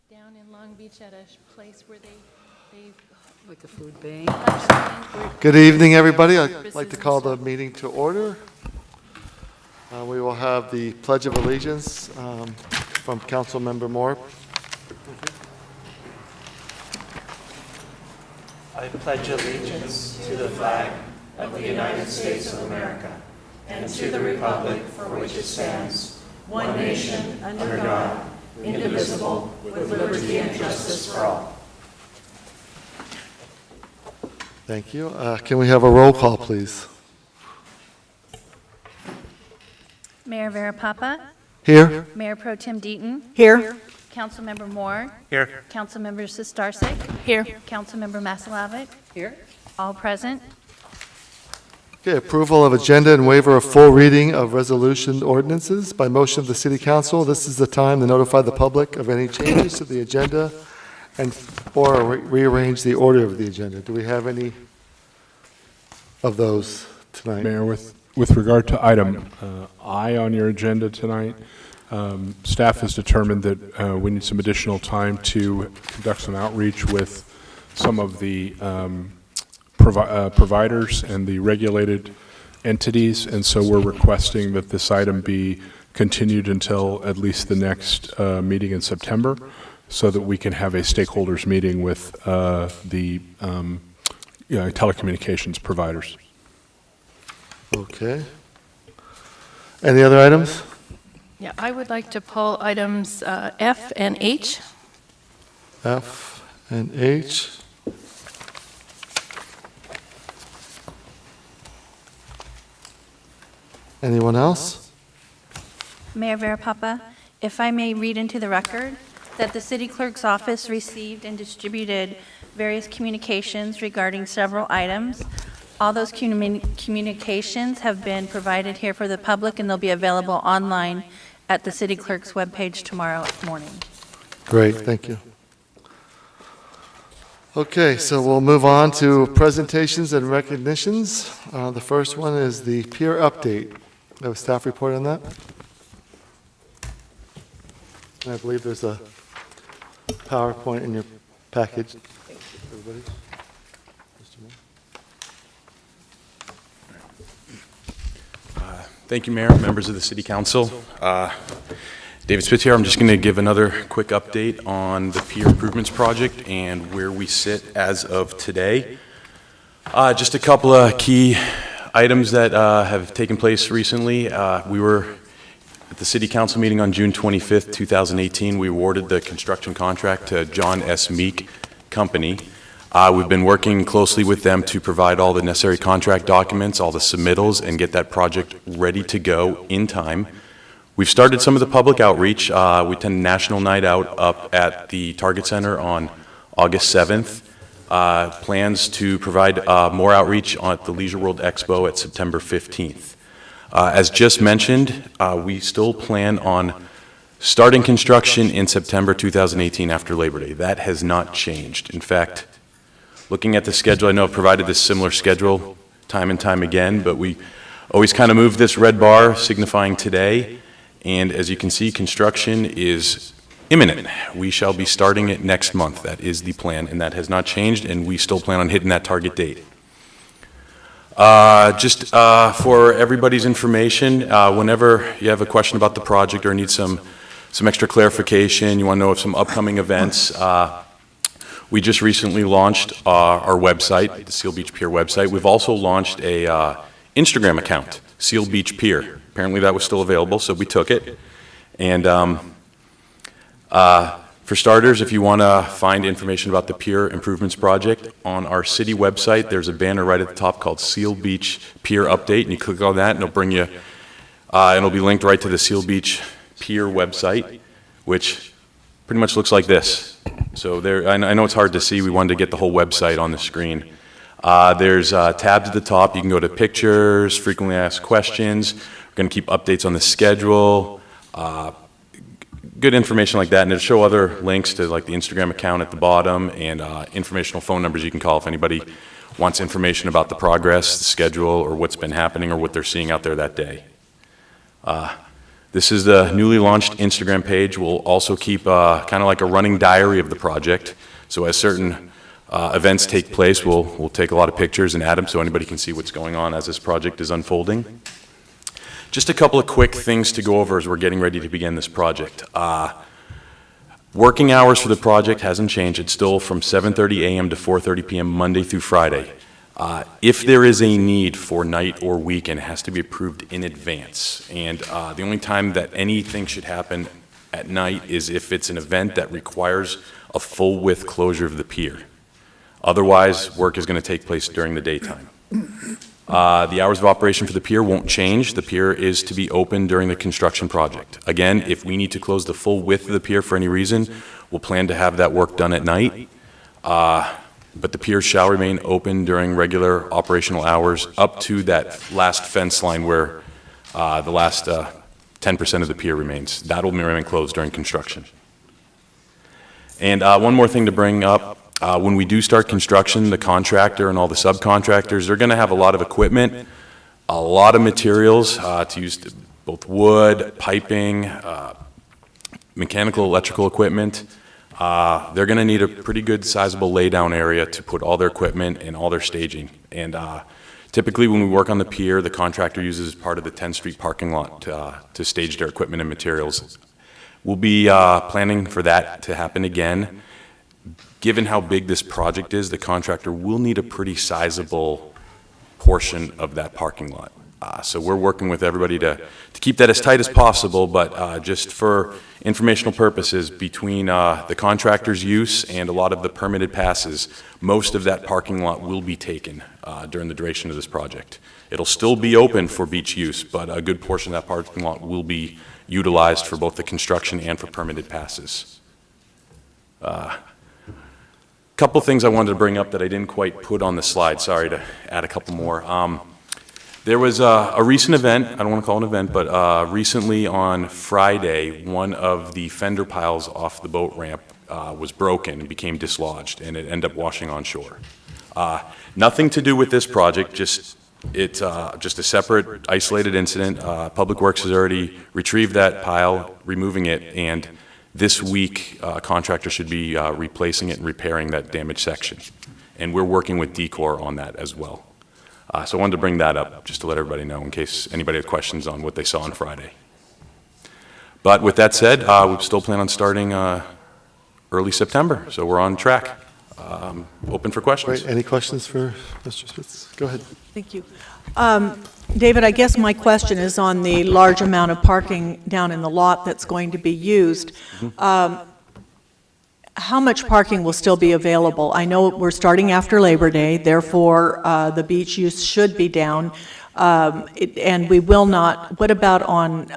down in Long Beach at a place where they Like a food bank. Good evening, everybody. I'd like to call the meeting to order. We will have the Pledge of Allegiance from Councilmember Moore. I pledge allegiance to the flag of the United States of America and to the republic for which it stands, one nation, under God, indivisible, with liberty and justice for all. Thank you. Can we have a roll call, please? Mayor Verapapa. Here. Mayor Pro Tem Deaton. Here. Councilmember Moore. Here. Councilmember Sistarsik. Here. Councilmember Masalavic. Here. All present. Okay, approval of agenda and waiver of full reading of resolution ordinances. By motion of the City Council, this is the time to notify the public of any changes to the agenda or rearrange the order of the agenda. Do we have any of those tonight? Mayor, with regard to item I on your agenda tonight, staff has determined that we need some additional time to conduct some outreach with some of the providers and the regulated entities, and so we're requesting that this item be continued until at least the next meeting in September, so that we can have a stakeholders meeting with the telecommunications providers. Okay. Any other items? Yeah, I would like to pull items F and H. F and H. Anyone else? Mayor Verapapa, if I may read into the record that the city clerk's office received and distributed various communications regarding several items. All those communications have been provided here for the public, and they'll be available online at the city clerk's webpage tomorrow morning. Great, thank you. Okay, so we'll move on to presentations and recognitions. The first one is the peer update. Do you have a staff report on that? And I believe there's a PowerPoint in your package. Everybody? Mr. Moore? Thank you, Mayor, members of the City Council. David Spitz here. I'm just going to give another quick update on the Pier Improvements Project and where we sit as of today. Just a couple of key items that have taken place recently. We were at the City Council meeting on June 25th, 2018. We awarded the construction contract to John S. Meek Company. We've been working closely with them to provide all the necessary contract documents, all the submittals, and get that project ready to go in time. We've started some of the public outreach. We attended National Night Out up at the Target Center on August 7th. Plans to provide more outreach at the Leisure World Expo at September 15th. As just mentioned, we still plan on starting construction in September 2018 after Labor Day. That has not changed. In fact, looking at the schedule, I know I've provided this similar schedule time and time again, but we always kind of move this red bar signifying today. And as you can see, construction is imminent. We shall be starting it next month. That is the plan, and that has not changed, and we still plan on hitting that target date. Just for everybody's information, whenever you have a question about the project or need some extra clarification, you want to know of some upcoming events, we just recently launched our website, the Seal Beach Pier website. We've also launched a Instagram account, Seal Beach Pier. Apparently that was still available, so we took it. And for starters, if you want to find information about the Pier Improvements Project, on our city website, there's a banner right at the top called Seal Beach Pier Update, and you click on that, and it'll bring you, and it'll be linked right to the Seal Beach Pier website, which pretty much looks like this. So there, I know it's hard to see. We wanted to get the whole website on the screen. There's tabs at the top. You can go to pictures, frequently asked questions. We're going to keep updates on the schedule. Good information like that, and it'll show other links to like the Instagram account at the bottom and informational phone numbers you can call if anybody wants information about the progress, the schedule, or what's been happening or what they're seeing out there that day. This is the newly launched Instagram page. We'll also keep kind of like a running diary of the project. So as certain events take place, we'll take a lot of pictures and add them so anybody can see what's going on as this project is unfolding. Just a couple of quick things to go over as we're getting ready to begin this project. Working hours for the project hasn't changed. It's still from 7:30 a.m. to 4:30 p.m. Monday through Friday. If there is a need for night or weekend, it has to be approved in advance. And the only time that anything should happen at night is if it's an event that requires a full width closure of the pier. Otherwise, work is going to take place during the daytime. The hours of operation for the pier won't change. The pier is to be open during the construction project. Again, if we need to close the full width of the pier for any reason, we'll plan to have that work done at night. But the pier shall remain open during regular operational hours up to that last fence line where the last 10% of the pier remains. That will remain closed during construction. And one more thing to bring up. When we do start construction, the contractor and all the subcontractors, they're going to have a lot of equipment, a lot of materials to use, both wood, piping, mechanical, electrical equipment. They're going to need a pretty good sizable laydown area to put all their equipment and all their staging. And typically when we work on the pier, the contractor uses part of the 10th Street parking lot to stage their equipment and materials. We'll be planning for that to happen again. Given how big this project is, the contractor will need a pretty sizable portion of that parking lot. So we're working with everybody to keep that as tight as possible, but just for informational purposes, between the contractor's use and a lot of the permitted passes, most of that parking lot will be taken during the duration of this project. It'll still be open for beach use, but a good portion of that parking lot will be utilized for both the construction and for permitted passes. Couple things I wanted to bring up that I didn't quite put on the slide. Sorry to add a couple more. There was a recent event, I don't want to call it an event, but recently on Friday, one of the fender piles off the boat ramp was broken and became dislodged, and it ended up washing on shore. Nothing to do with this project, just a separate isolated incident. Public Works has already retrieved that pile, removing it, and this week, a contractor should be replacing it and repairing that damaged section. And we're working with Decor on that as well. So I wanted to bring that up just to let everybody know in case anybody had questions on what they saw on Friday. But with that said, we still plan on starting early September, so we're on track. Open for questions. Great. Any questions for Mr. Spitz? Go ahead. Thank you. David, I guess my question is on the large amount of parking down in the lot that's going to be used. How much parking will still be available? I know we're starting after Labor Day, therefore the beach use should be down. And we will not, what about on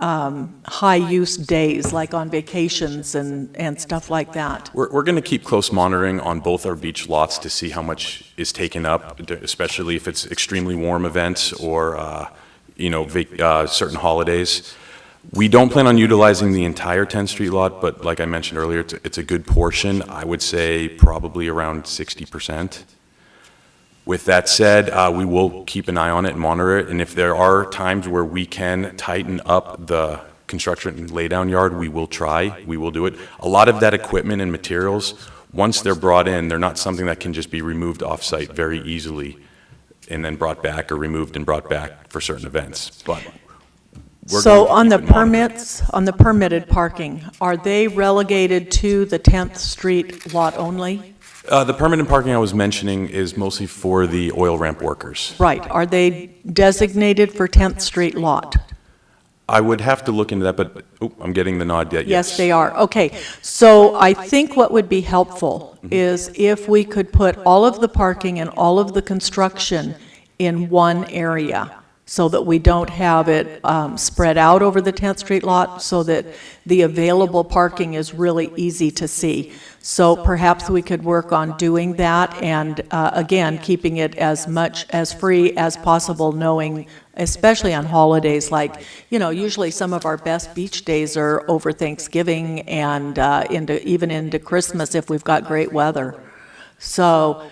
high-use days, like on vacations and stuff like that? We're going to keep close monitoring on both our beach lots to see how much is taken up, especially if it's extremely warm events or, certain holidays. We don't plan on utilizing the entire 10th Street lot, but like I mentioned earlier, it's a good portion. I would say probably around 60%. With that said, we will keep an eye on it and monitor it, and if there are times where we can tighten up the construction laydown yard, we will try, we will do it. A lot of that equipment and materials, once they're brought in, they're not something that can just be removed off-site very easily and then brought back or removed and brought back for certain events. But so on the permits, on the permitted parking, are they relegated to the 10th Street lot only? The permanent parking I was mentioning is mostly for the oil ramp workers. Right. Are they designated for 10th Street lot? I would have to look into that, but I'm getting the nod yet. Yes, they are. Okay. So I think what would be helpful is if we could put all of the parking and all of the construction in one area, so that we don't have it spread out over the 10th Street lot, so that the available parking is really easy to see. So perhaps we could work on doing that, and again, keeping it as much as free as possible, knowing, especially on holidays, like, usually some of our best beach days are over Thanksgiving and even into Christmas if we've got great weather. So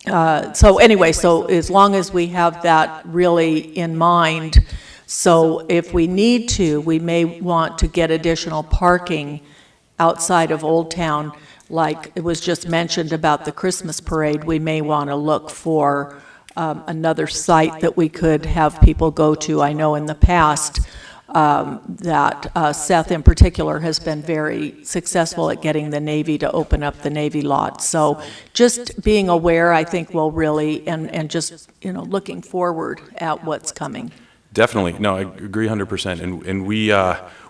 So anyway, so as long as we have that really in mind, so if we need to, we may want to get additional parking outside of Old Town, like it was just mentioned about the Christmas parade, we may want to look for another site that we could have people go to. I know in the past that Seth in particular has been very successful at getting the Navy to open up the Navy lot. So just being aware, I think, will really, and just, you know, looking forward at what's coming. Definitely. No, I agree 100%. And we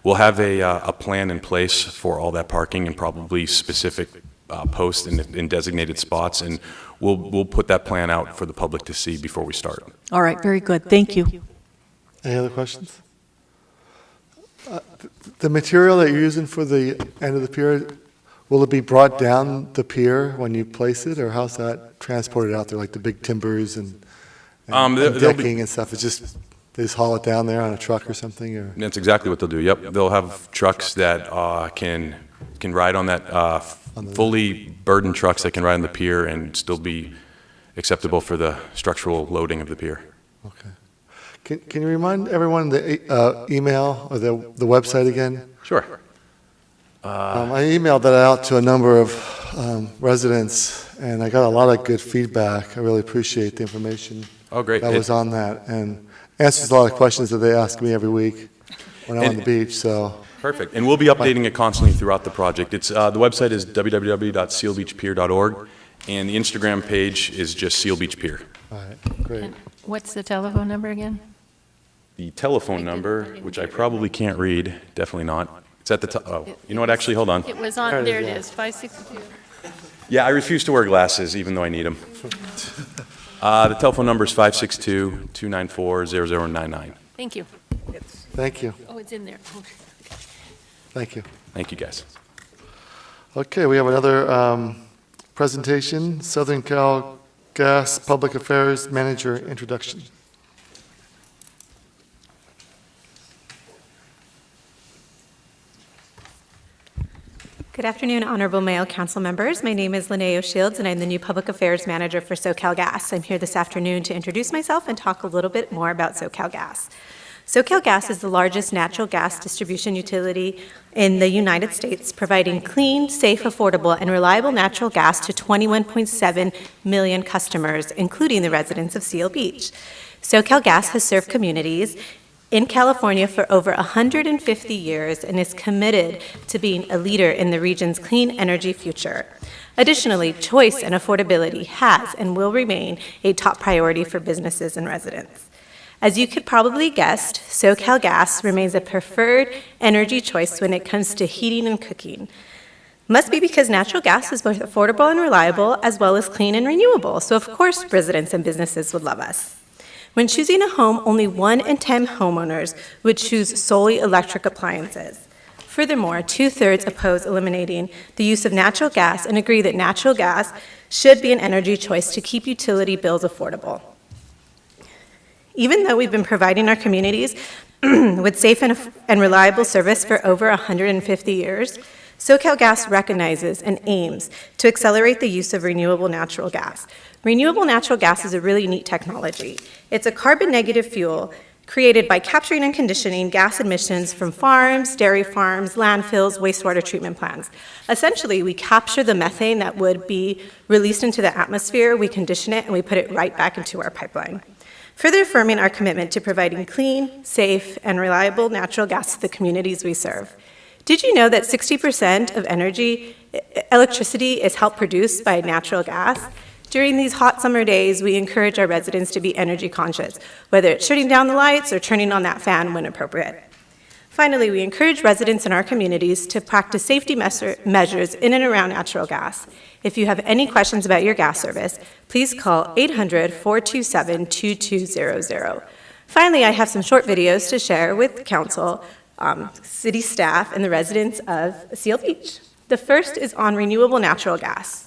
will have a plan in place for all that parking and probably specific posts in designated spots. And we'll put that plan out for the public to see before we start. All right, very good. Thank you. Any other questions? The material that you're using for the end of the pier, will it be brought down the pier when you place it, or how's that transported out there, like the big timbers and decking and stuff? It's just, they just haul it down there on a truck or something, or? That's exactly what they'll do. Yep. They'll have trucks that can ride on that, fully burdened trucks that can ride on the pier and still be acceptable for the structural loading of the pier. Okay. Can you remind everyone the email or the website again? Sure. I emailed that out to a number of residents, and I got a lot of good feedback. I really appreciate the information Oh, great. that was on that, and answers a lot of questions that they ask me every week when I'm on the beach. So Perfect. And we'll be updating it constantly throughout the project. It's the website is www.sealbeachpier.org, and the Instagram page is just Seal Beach Pier. all right, great. And what's the telephone number again? The telephone number, which I probably can't read, definitely not. It's at the top. Oh, you know what? Actually, hold on. It was on, there it is, 562. Yeah, I refuse to wear glasses, even though I need them. The telephone number is 562-294-0099. Thank you. Thank you. Oh, it's in there. Thank you. Thank you, guys. Okay, we have another presentation, Southern Cal Gas Public Affairs Manager Introduction. Good afternoon, Honorable Mayor, Council members. My name is Linnea Shields, and I'm the new Public Affairs Manager for SoCalGas. I'm here this afternoon to introduce myself and talk a little bit more about SoCalGas. SoCalGas is the largest natural gas distribution utility in the United States, providing clean, safe, affordable, and reliable natural gas to 21.7 million customers, including the residents of Seal Beach. SoCalGas has served communities in California for over 150 years and is committed to being a leader in the region's clean energy future. Additionally, choice and affordability has and will remain a top priority for businesses and residents. As you could probably guess, SoCalGas remains a preferred energy choice when it comes to heating and cooking. Must be because natural gas is both affordable and reliable, as well as clean and renewable, so of course residents and businesses would love us. When choosing a home, only 1 in 10 homeowners would choose solely electric appliances. Furthermore, 2/3 oppose eliminating the use of natural gas and agree that natural gas should be an energy choice to keep utility bills affordable. Even though we've been providing our communities with safe and reliable service for over 150 years, SoCalGas recognizes and aims to accelerate the use of renewable natural gas. Renewable natural gas is a really neat technology. It's a carbon-negative fuel created by capturing and conditioning gas emissions from farms, dairy farms, landfills, wastewater treatment plants. Essentially, we capture the methane that would be released into the atmosphere, we condition it, and we put it right back into our pipeline, further affirming our commitment to providing clean, safe, and reliable natural gas to the communities we serve. Did you know that 60% of electricity is helped produced by natural gas? During these hot summer days, we encourage our residents to be energy conscious, whether it's shutting down the lights or turning on that fan when appropriate. Finally, we encourage residents in our communities to practice safety measures in and around natural gas. If you have any questions about your gas service, please call 800-427-2200. Finally, I have some short videos to share with council, city staff, and the residents of Seal Beach. The first is on renewable natural gas.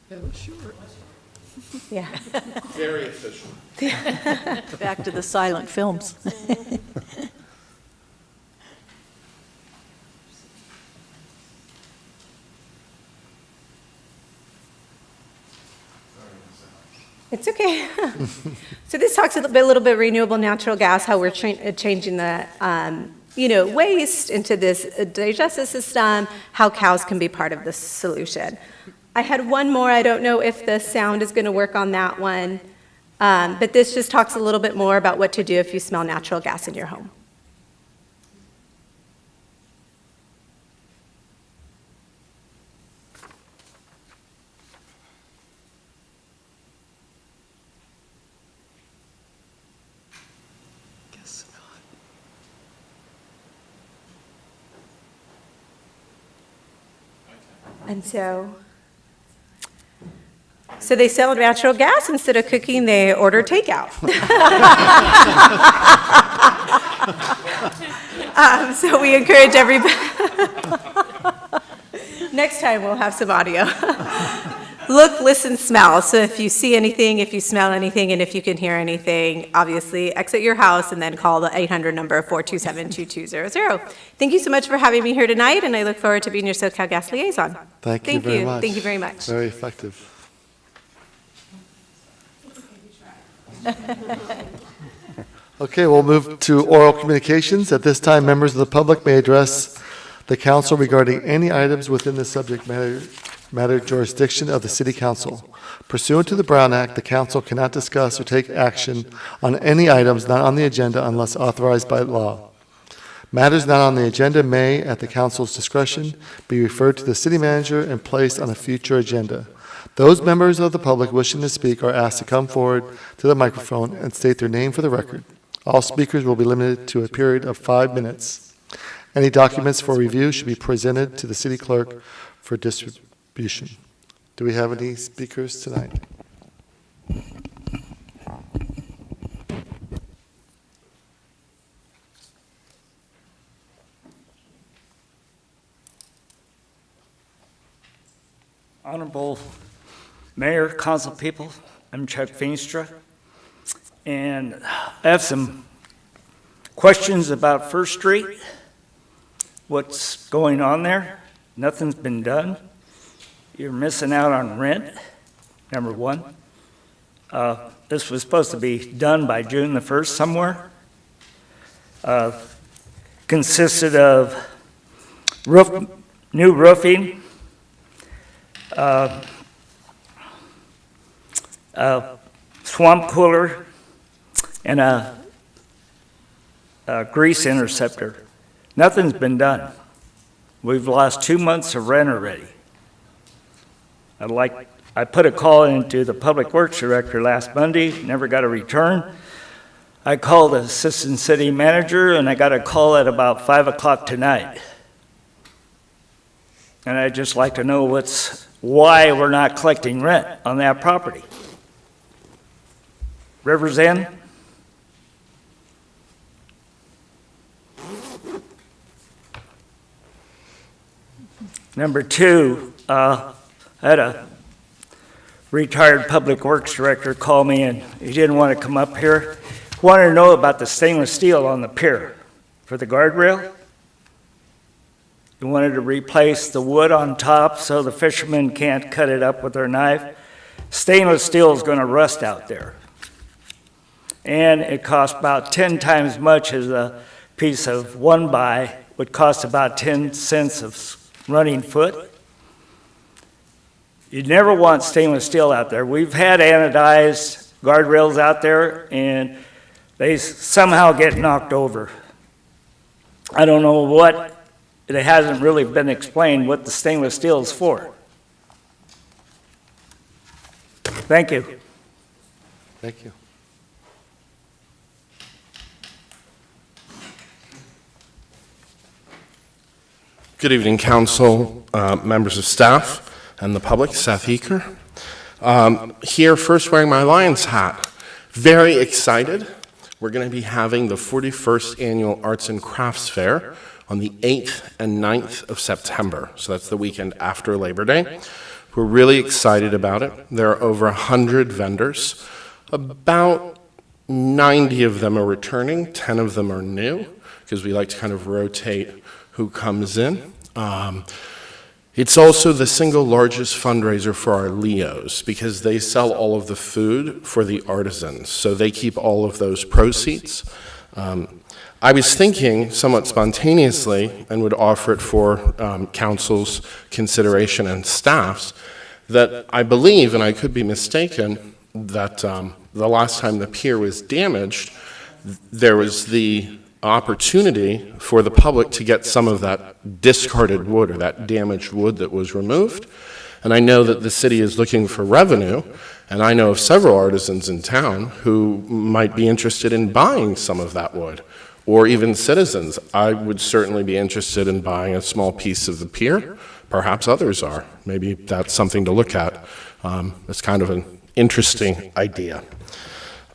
That was short. Yeah. Very efficient. Back to the silent films. It's okay. So this talks a little bit renewable natural gas, how we're changing the, waste into this digestive system, how cows can be part of the solution. I had one more. I don't know if the sound is going to work on that one, but this just talks a little bit more about what to do if you smell natural gas in your home. Guess not. And so they sell natural gas. Instead of cooking, they order takeout. So we encourage everybody. Next time we'll have some audio. Look, listen, smell. So if you see anything, if you smell anything, and if you can hear anything, obviously exit your house and then call the 800 number 427-2200. Thank you so much for having me here tonight, and I look forward to being your SoCal Gas liaison. Thank you very much. Thank you very much. Very effective. Okay, we'll move to oral communications. At this time, members of the public may address the council regarding any items within the subject matter jurisdiction of the City Council. Pursuant to the Brown Act, the council cannot discuss or take action on any items not on the agenda unless authorized by law. Matters not on the agenda may, at the council's discretion, be referred to the city manager and placed on a future agenda. Those members of the public wishing to speak are asked to come forward to the microphone and state their name for the record. All speakers will be limited to a period of 5 minutes. Any documents for review should be presented to the city clerk for distribution. Do we have any speakers tonight? Honorable Mayor, council people, I'm Chuck Feenstra, and I have some questions about First Street. What's going on there? Nothing's been done. You're missing out on rent, number one. This was supposed to be done by June the 1st somewhere. Consisted of new roofing, swamp cooler, and a grease interceptor. Nothing's been done. We've lost 2 months of rent already. I put a call into the Public Works Director last Monday, never got a return. I called the Assistant City Manager, and I got a call at about 5 o'clock tonight. And I'd just like to know why we're not collecting rent on that property. Rivers End? Number two, I had a retired Public Works Director call me, and he didn't want to come up here. He wanted to know about the stainless steel on the pier for the guardrail. He wanted to replace the wood on top so the fishermen can't cut it up with their knife. Stainless steel is going to rust out there. And it costs about 10 times as much as a piece of 1x would cost about 10 cents of running foot. You never want stainless steel out there. We've had anodized guardrails out there, and they somehow get knocked over. I don't know what. It hasn't really been explained what the stainless steel is for. Thank you. Thank you. Good evening, council, members of staff, and the public. Seth Eaker. Here, first wearing my Lions hat. Very excited. We're going to be having the 41st Annual Arts and Crafts Fair on the 8th and 9th of September. So that's the weekend after Labor Day. We're really excited about it. There are over 100 vendors. About 90 of them are returning, 10 of them are new, because we like to kind of rotate who comes in. It's also the single largest fundraiser for our Leos, because they sell all of the food for the artisans, so they keep all of those proceeds. I was thinking, somewhat spontaneously, and would offer it for council's consideration and staff's, that I believe, and I could be mistaken, that the last time the pier was damaged, there was the opportunity for the public to get some of that discarded wood or that damaged wood that was removed. And I know that the city is looking for revenue, and I know of several artisans in town who might be interested in buying some of that wood, or even citizens. I would certainly be interested in buying a small piece of the pier. Perhaps others are. Maybe that's something to look at. It's kind of an interesting idea.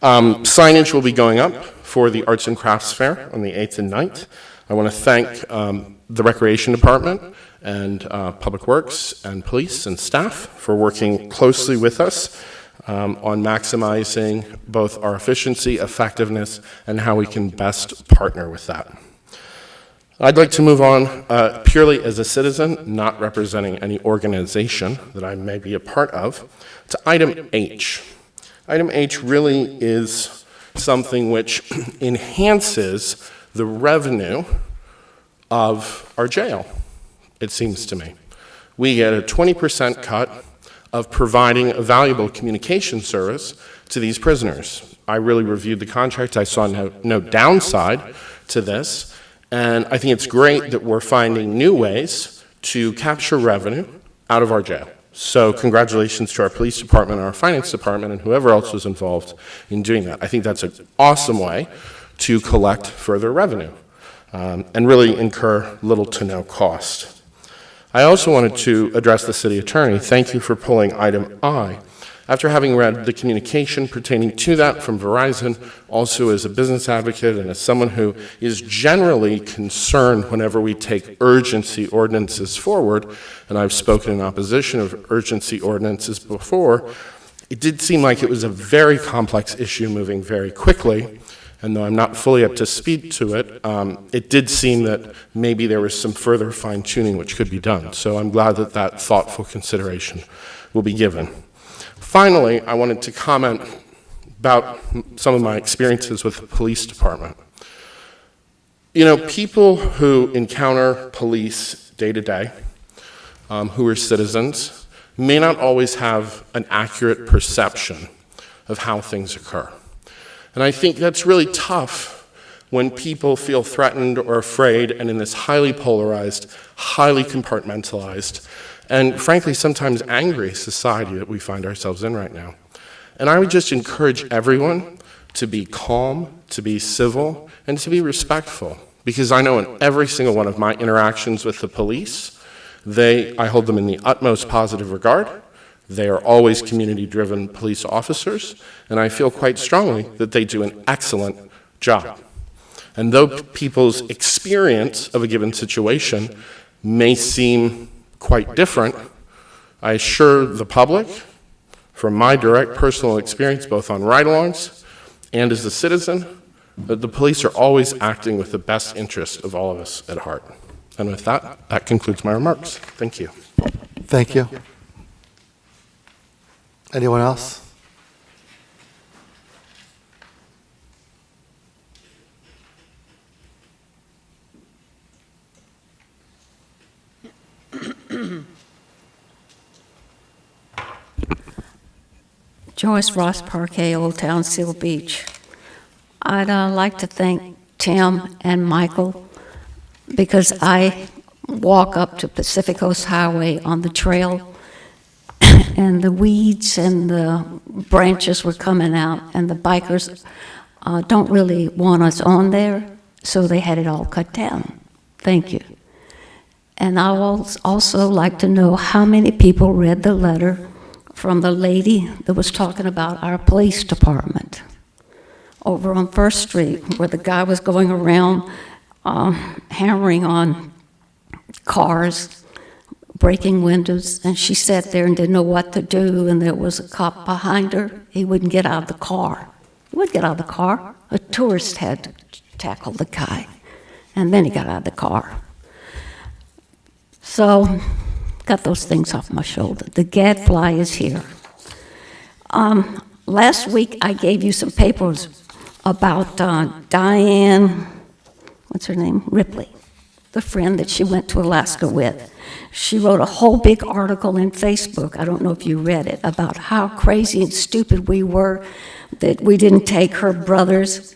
Signage will be going up for the Arts and Crafts Fair on the 8th and 9th. I want to thank the Recreation Department and Public Works and Police and staff for working closely with us on maximizing both our efficiency, effectiveness, and how we can best partner with that. I'd like to move on purely as a citizen, not representing any organization that I may be a part of, to item H. Item H really is something which enhances the revenue of our jail, it seems to me. We get a 20% cut of providing a valuable communication service to these prisoners. I really reviewed the contract. I saw no downside to this. And I think it's great that we're finding new ways to capture revenue out of our jail. So congratulations to our police department, our finance department, and whoever else was involved in doing that. I think that's an awesome way to collect further revenue and really incur little to no cost. I also wanted to address the city attorney. Thank you for pulling item I. After having read the communication pertaining to that from Verizon, also as a business advocate and as someone who is generally concerned whenever we take urgency ordinances forward, and I've spoken in opposition of urgency ordinances before, it did seem like it was a very complex issue moving very quickly, and though I'm not fully up to speed to it, it did seem that maybe there was some further fine-tuning which could be done. So I'm glad that that thoughtful consideration will be given. Finally, I wanted to comment about some of my experiences with the police department. You know, people who encounter police day to day, who are citizens, may not always have an accurate perception of how things occur. And I think that's really tough when people feel threatened or afraid and in this highly polarized, highly compartmentalized, and frankly, sometimes angry society that we find ourselves in right now. And I would just encourage everyone to be calm, to be civil, and to be respectful. Because I know in every single one of my interactions with the police, I hold them in the utmost positive regard. They are always community-driven police officers, and I feel quite strongly that they do an excellent job. And though people's experience of a given situation may seem quite different, I assure the public, from my direct personal experience, both on ride-alongs and as a citizen, that the police are always acting with the best interest of all of us at heart. And with that, that concludes my remarks. Thank you. Thank you. Anyone else? Joyce Ross Parquet, Old Town Seal Beach. I'd like to thank Tim and Michael because I walk up to Pacific Coast Highway on the trail and the weeds and the branches were coming out and the bikers don't really want us on there, so they had it all cut down. Thank you. And I would also like to know how many people read the letter from the lady that was talking about our police department over on First Street, where the guy was going around hammering on cars, breaking windows, and she sat there and didn't know what to do, and there was a cop behind her. He wouldn't get out of the car. He wouldn't get out of the car. A tourist had to tackle the guy, and then he got out of the car. So, got those things off my shoulder. The gadfly is here. Last week, I gave you some papers about Diane, what's her name? Ripley, the friend that she went to Alaska with. She wrote a whole big article in Facebook, I don't know if you read it, about how crazy and stupid we were that we didn't take her brothers,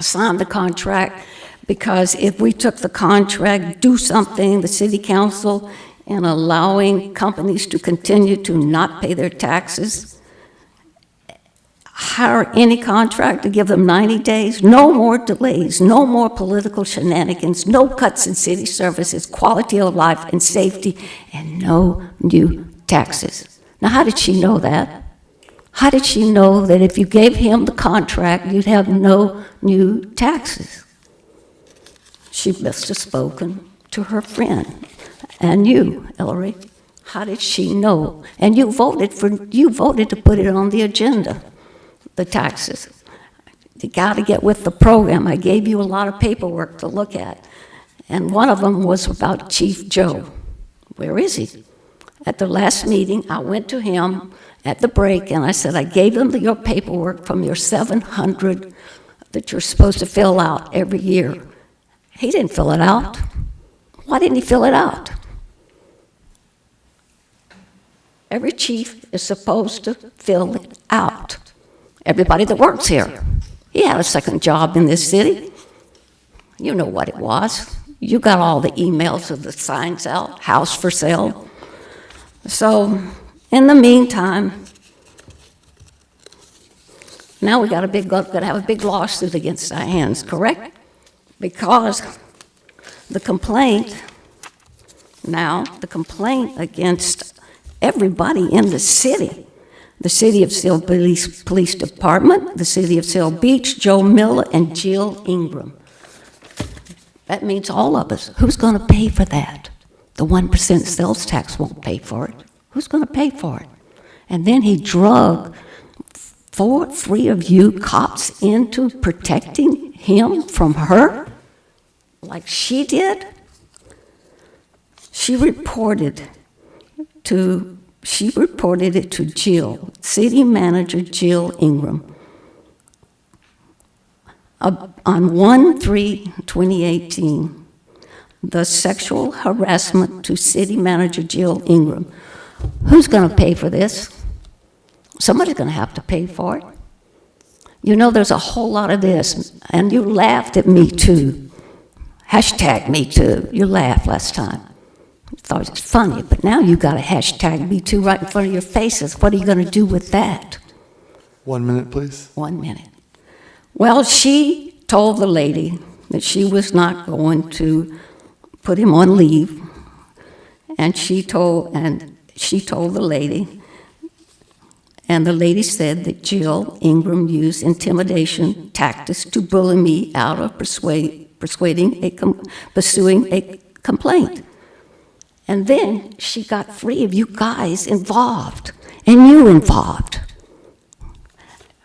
sign the contract, because if we took the contract, do something, the city council, in allowing companies to continue to not pay their taxes, hire any contractor, give them 90 days, no more delays, no more political shenanigans, no cuts in city services, quality of life and safety, and no new taxes. Now, how did she know that? How did she know that if you gave him the contract, you'd have no new taxes? She must have spoken to her friend. And you, Ellery, how did she know? And you voted to put it on the agenda. The taxes. You got to get with the program. I gave you a lot of paperwork to look at. And one of them was about Chief Joe. Where is he? At the last meeting, I went to him at the break and I said, I gave him your paperwork from your 700 that you're supposed to fill out every year. He didn't fill it out. Why didn't he fill it out? Every chief is supposed to fill it out. Everybody that works here. He had a second job in this city. You know what it was. You got all the emails of the signs out, house for sale. So, in the meantime, now we got to have a big lawsuit against our hands, correct? Because the complaint against everybody in the city of Seal Police Department, the city of Seal Beach, Joe Miller, and Jill Ingram. That means all of us. Who's going to pay for that? The 1% sales tax won't pay for it. Who's going to pay for it? And then he drug three of you cops into protecting him from her, like she did. She reported it to Jill, City Manager Jill Ingram. On 1/3/2018, the sexual harassment to City Manager Jill Ingram. Who's going to pay for this? Somebody's going to have to pay for it. You know, there's a whole lot of this, and you laughed at Me Too. Hashtag Me Too. You laughed last time. Thought it was funny, but now you got a hashtag Me Too right in front of your faces. What are you going to do with that? 1 minute, please. 1 minute. Well, she told the lady that she was not going to put him on leave, and she told the lady, and the lady said that Jill Ingram used intimidation tactics to bully me out of pursuing a complaint. And then she got 3 of you guys involved, and you involved.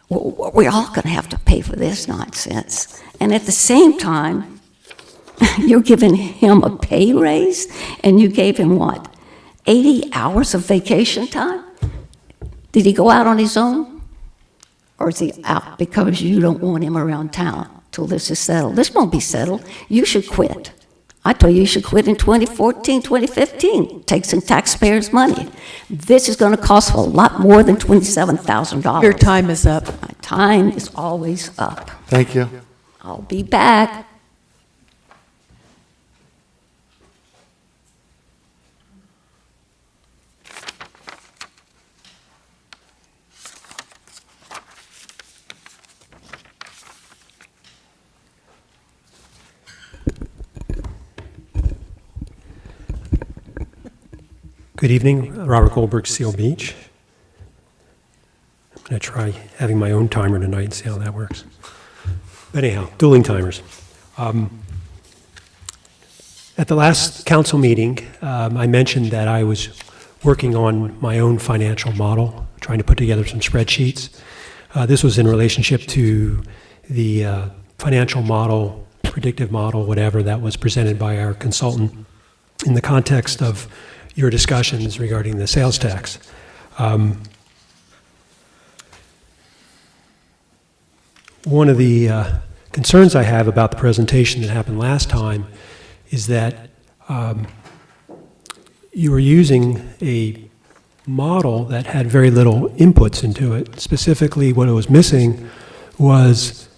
We're all going to have to pay for this nonsense. And at the same time, you're giving him a pay raise, and you gave him what, 80 hours of vacation time? Did he go out on his own? Or is he out because you don't want him around town till this is settled? This won't be settled. You should quit. I told you should quit in 2014, 2015. Take some taxpayers' money. This is going to cost a lot more than $27,000. Your time is up. My time is always up. Thank you. I'll be back. Good evening, Robert Goldberg, Seal Beach. I'm going to try having my own timer tonight and see how that works. But anyhow, dueling timers. At the last council meeting, I mentioned that I was working on my own financial model, trying to put together some spreadsheets. This was in relationship to the financial model, predictive model, whatever, that was presented by our consultant in the context of your discussions regarding the sales tax. One of the concerns I have about the presentation that happened last time is that you were using a model that had very little inputs into it. Specifically, what it was missing was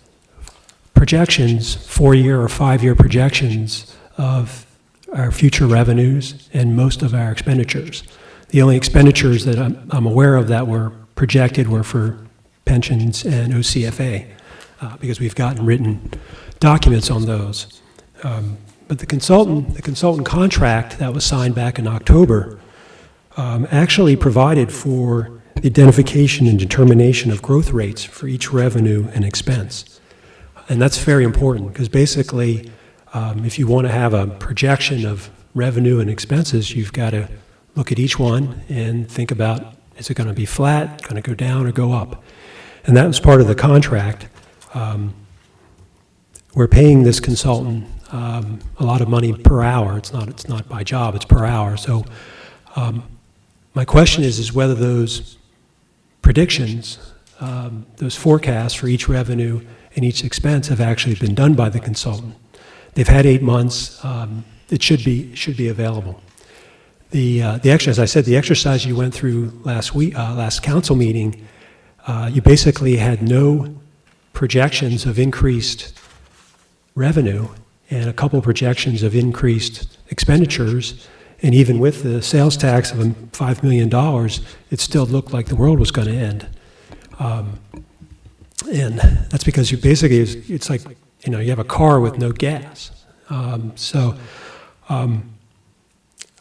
projections, 4-year or 5-year projections of our future revenues and most of our expenditures. The only expenditures that I'm aware of that were projected were for pensions and OCFA, because we've gotten written documents on those. But the consultant contract that was signed back in October actually provided for the identification and determination of growth rates for each revenue and expense. And that's very important, because basically, if you want to have a projection of revenue and expenses, you've got to look at each one and think about, is it going to be flat, going to go down, or go up? And that was part of the contract. We're paying this consultant a lot of money per hour. It's not by job, it's per hour. So my question is whether those predictions, those forecasts for each revenue and each expense have actually been done by the consultant. They've had 8 months. It should be available. The exercise, as I said, the exercise you went through last council meeting, you basically had no projections of increased revenue and a couple projections of increased expenditures, and even with the sales tax of $5 million, it still looked like the world was going to end. And that's because you basically, it's like, you have a car with no gas. So I'd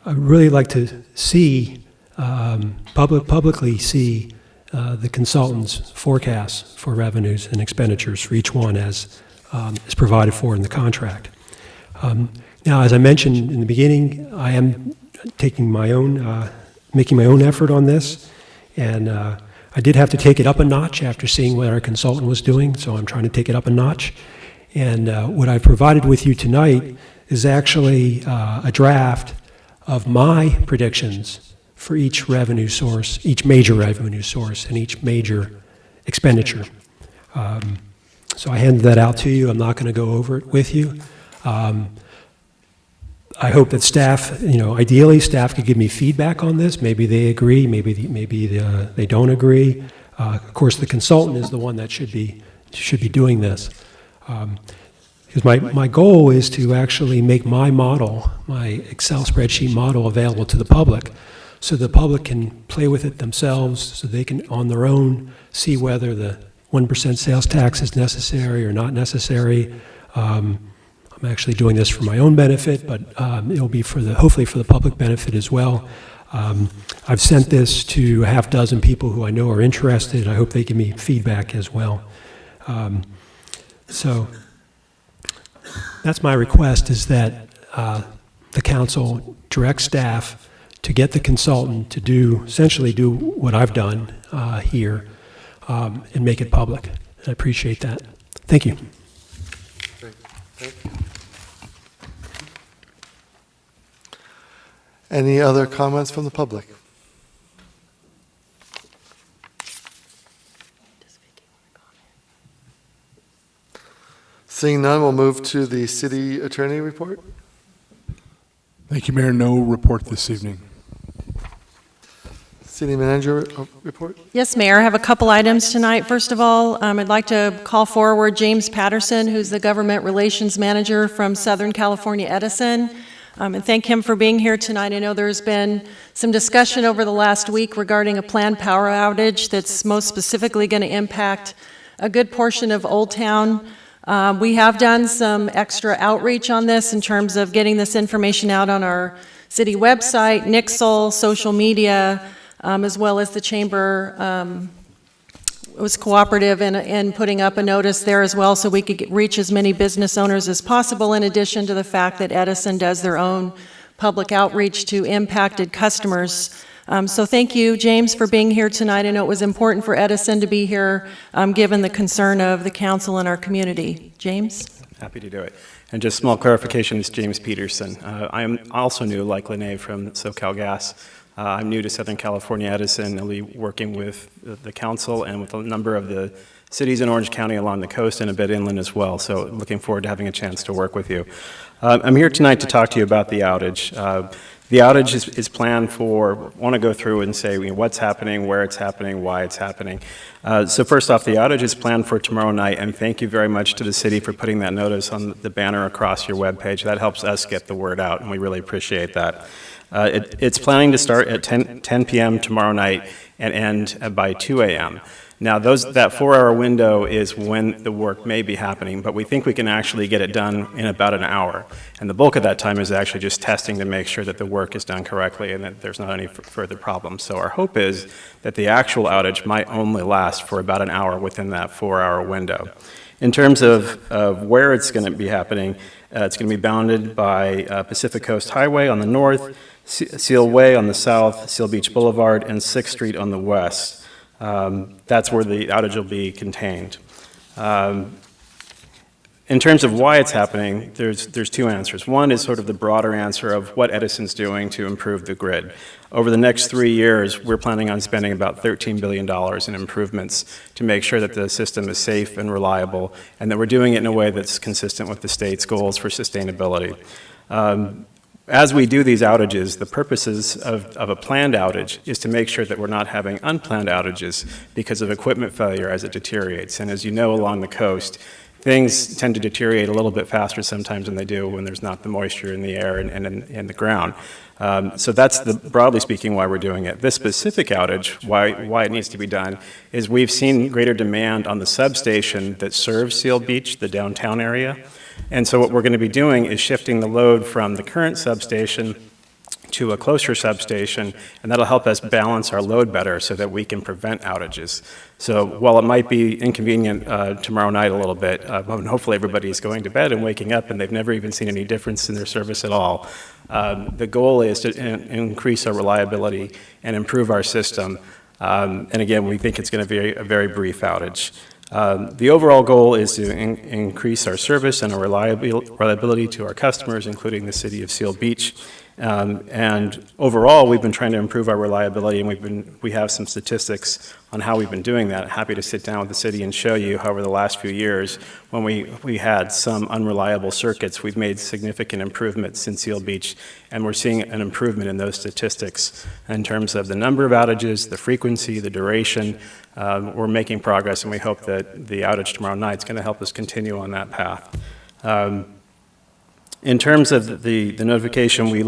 really like to see, publicly see the consultant's forecasts for revenues and expenditures for each one as is provided for in the contract. Now, as I mentioned in the beginning, I am taking my own, making my own effort on this, and I did have to take it up a notch after seeing what our consultant was doing, so I'm trying to take it up a notch. And what I've provided with you tonight is actually a draft of my predictions for each revenue source, each major revenue source, and each major expenditure. So I handed that out to you. I'm not going to go over it with you. I hope that staff, ideally staff could give me feedback on this. Maybe they agree, maybe they don't agree. Of course, the consultant is the one that should be doing this. Because my goal is to actually make my model, my Excel spreadsheet model, available to the public, so the public can play with it themselves, so they can, on their own, see whether the 1% sales tax is necessary or not necessary. I'm actually doing this for my own benefit, but it'll be hopefully for the public benefit as well. I've sent this to a half dozen people who I know are interested. I hope they give me feedback as well. So that's my request, is that the council direct staff to get the consultant to essentially do what I've done here and make it public. I appreciate that. Thank you. Great. Thank you. Any other comments from the public? Seeing none, we'll move to the city attorney report. Thank you, Mayor. No report this evening. City manager report. Yes, Mayor, I have a couple items tonight. First of all, I'd like to call forward James Patterson, who's the government relations manager from Southern California Edison, and thank him for being here tonight. I know there's been some discussion over the last week regarding a planned power outage that's most specifically going to impact a good portion of Old Town. We have done some extra outreach on this in terms of getting this information out on our city website, Nixle, social media, as well as the chamber was cooperative in putting up a notice there as well, so we could reach as many business owners as possible, in addition to the fact that Edison does their own public outreach to impacted customers. So thank you, James, for being here tonight. I know it was important for Edison to be here, given the concern of the council and our community. James? Happy to do it. And just small clarification, it's James Peterson. I'm also new, like Lene, from SoCalGas. I'm new to Southern California Edison. I'll be working with the council and with a number of the cities in Orange County along the coast and a bit inland as well. So looking forward to having a chance to work with you. I'm here tonight to talk to you about the outage. The outage is planned for, I want to go through and say what's happening, where it's happening, why it's happening. So first off, the outage is planned for tomorrow night, and thank you very much to the city for putting that notice on the banner across your webpage. That helps us get the word out, and we really appreciate that. It's planning to start at 10 p.m. tomorrow night and end by 2 a.m. Now, that 4-hour window is when the work may be happening, but we think we can actually get it done in about an hour. And the bulk of that time is actually just testing to make sure that the work is done correctly and that there's not any further problems. So our hope is that the actual outage might only last for about an hour within that 4-hour window. In terms of where it's going to be happening, it's going to be bounded by Pacific Coast Highway on the north, Seal Way on the south, Seal Beach Boulevard, and 6th Street on the west. That's where the outage will be contained. In terms of why it's happening, there's two answers. One is sort of the broader answer of what Edison's doing to improve the grid. Over the next 3 years, we're planning on spending about $13 billion in improvements to make sure that the system is safe and reliable, and that we're doing it in a way that's consistent with the state's goals for sustainability. As we do these outages, the purposes of a planned outage is to make sure that we're not having unplanned outages because of equipment failure as it deteriorates. And as you know, along the coast, things tend to deteriorate a little bit faster sometimes than they do when there's not the moisture in the air and in the ground. So that's, broadly speaking, why we're doing it. This specific outage, why it needs to be done, is we've seen greater demand on the substation that serves Seal Beach, the downtown area. And so what we're going to be doing is shifting the load from the current substation to a closer substation, and that'll help us balance our load better so that we can prevent outages. So while it might be inconvenient tomorrow night a little bit, and hopefully everybody's going to bed and waking up and they've never even seen any difference in their service at all, the goal is to increase our reliability and improve our system. And again, we think it's going to be a very brief outage. The overall goal is to increase our service and our reliability to our customers, including the city of Seal Beach. And overall, we've been trying to improve our reliability, and we have some statistics on how we've been doing that. Happy to sit down with the city and show you how over the last few years, when we had some unreliable circuits, we've made significant improvements in Seal Beach, and we're seeing an improvement in those statistics in terms of the number of outages, the frequency, the duration. We're making progress, and we hope that the outage tomorrow night is going to help us continue on that path. In terms of the notification, we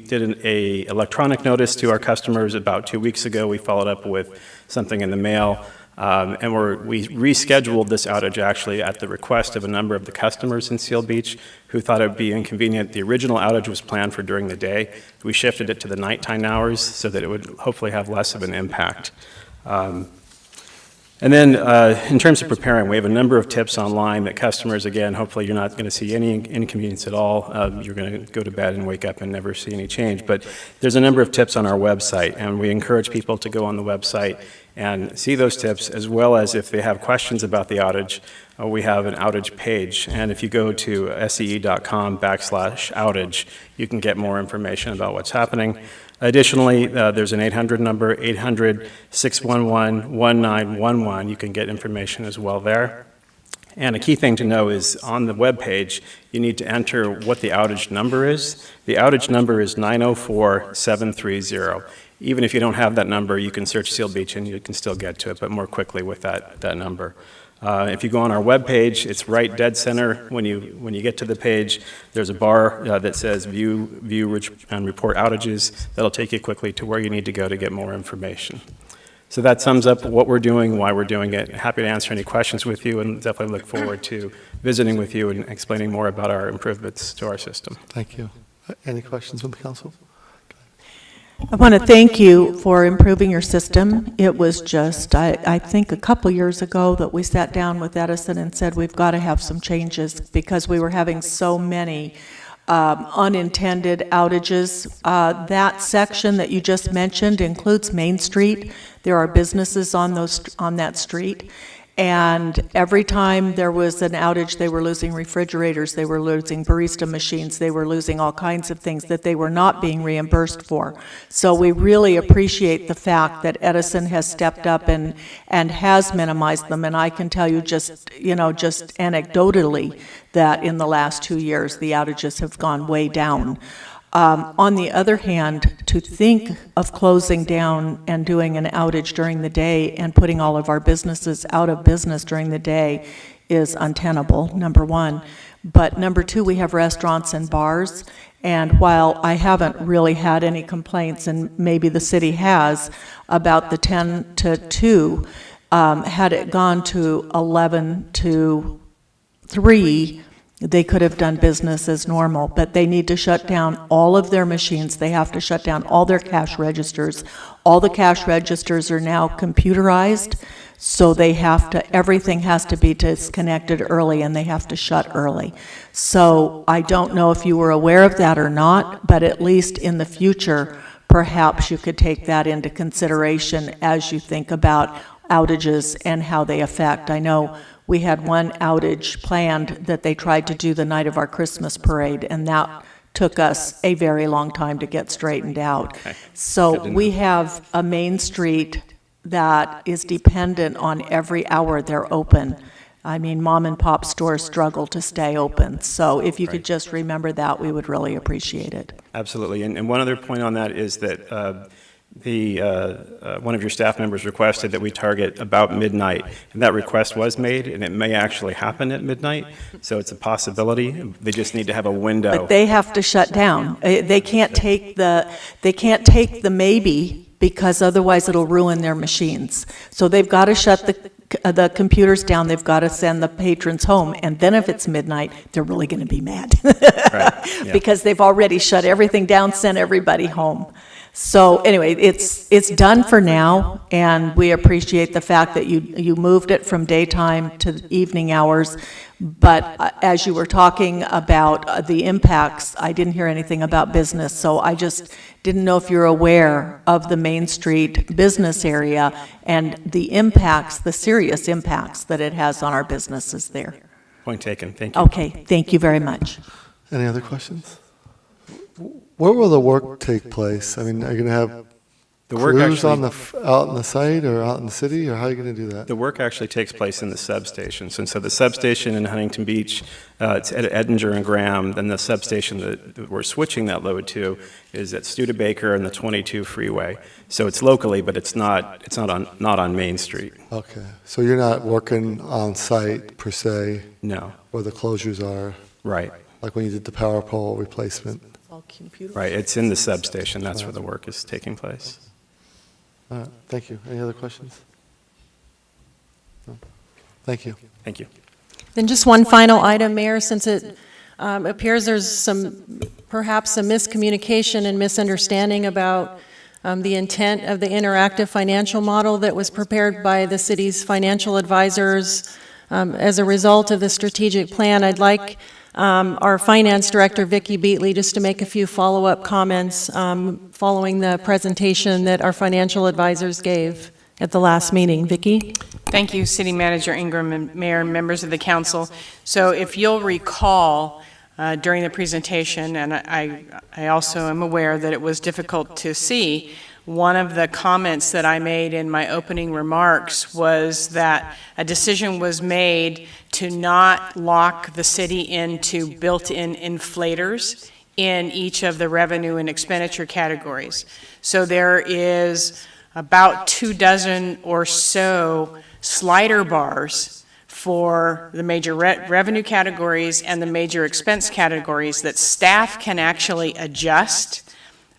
did an electronic notice to our customers about 2 weeks ago. We followed up with something in the mail, and we rescheduled this outage actually at the request of a number of the customers in Seal Beach who thought it would be inconvenient. The original outage was planned for during the day. We shifted it to the nighttime hours so that it would hopefully have less of an impact. And then in terms of preparing, we have a number of tips online that customers, again, hopefully you're not going to see any inconvenience at all. You're going to go to bed and wake up and never see any change. But there's a number of tips on our website, and we encourage people to go on the website and see those tips, as well as if they have questions about the outage, we have an outage page. And if you go to SCE.com/outage, you can get more information about what's happening. Additionally, there's an 800 number, 800-611-1911. You can get information as well there. And a key thing to know is on the web page, you need to enter what the outage number is. The outage number is 904-730. Even if you don't have that number, you can search Seal Beach and you can still get to it, but more quickly with that number. If you go on our webpage, it's right dead center. When you get to the page, there's a bar that says View and Report Outages. That'll take you quickly to where you need to go to get more information. So that sums up what we're doing, why we're doing it. Happy to answer any questions with you, and definitely look forward to visiting with you and explaining more about our improvements to our system. Thank you. Any questions from the council? I want to thank you for improving your system. It was just, I think a couple years ago that we sat down with Edison and said, we've got to have some changes because we were having so many unintended outages. That section that you just mentioned includes Main Street. There are businesses on that street. And every time there was an outage, they were losing refrigerators, they were losing barista machines, they were losing all kinds of things that they were not being reimbursed for. So we really appreciate the fact that Edison has stepped up and has minimized them. And I can tell you just anecdotally that in the last 2 years, the outages have gone way down. On the other hand, to think of closing down and doing an outage during the day and putting all of our businesses out of business during the day is untenable, number one. But number two, we have restaurants and bars, and while I haven't really had any complaints, and maybe the city has, about the 10 to 2, had it gone to 11 to 3, they could have done business as normal, but they need to shut down all of their machines. They have to shut down all their cash registers. All the cash registers are now computerized, so everything has to be disconnected early, and they have to shut early. So I don't know if you were aware of that or not, but at least in the future, perhaps you could take that into consideration as you think about outages and how they affect. I know we had one outage planned that they tried to do the night of our Christmas parade, and that took us a very long time to get straightened out. Okay. So we have a Main Street that is dependent on every hour they're open. I mean, mom and pop stores struggle to stay open. So if you could just remember that, we would really appreciate it. Absolutely. And one other point on that is that one of your staff members requested that we target about midnight, and that request was made, and it may actually happen at midnight, so it's a possibility. They just need to have a window. But they have to shut down. They can't take the maybe, because otherwise it'll ruin their machines. So they've got to shut the computers down, they've got to send the patrons home, and then if it's midnight, they're really going to be mad. Right, yeah. Because they've already shut everything down, sent everybody home. So anyway, it's done for now, and we appreciate the fact that you moved it from daytime to evening hours. But as you were talking about the impacts, I didn't hear anything about business, so I just didn't know if you're aware of the Main Street business area and the impacts, the serious impacts that it has on our businesses there. Point taken. Thank you. Okay, thank you very much. Any other questions? Where will the work take place? I mean, are you going to have crews out in the site or out in the city, or how are you going to do that? The work actually takes place in the substations, and so the substation in Huntington Beach, it's at Edinger and Graham, then the substation that we're switching that load to is at Studebaker and the 22 freeway. So it's locally, but it's not on Main Street. Okay, so you're not working on site per se? No. Where the closures are? Right. Like when you did the power pole replacement? Right, it's in the substation, that's where the work is taking place. All right, thank you. Any other questions? No? Thank you. Thank you. Then just one final item, Mayor, since it appears there's perhaps some miscommunication and misunderstanding about the intent of the interactive financial model that was prepared by the city's financial advisors. As a result of the strategic plan, I'd like our Finance Director, Vicki Beatley, just to make a few follow-up comments following the presentation that our financial advisors gave at the last meeting. Vicki? Thank you, City Manager Ingram and Mayor and members of the council. So if you'll recall during the presentation, and I also am aware that it was difficult to see, one of the comments that I made in my opening remarks was that a decision was made to not lock the city into built-in inflators in each of the revenue and expenditure categories. So there is about 24 or so slider bars for the major revenue categories and the major expense categories that staff can actually adjust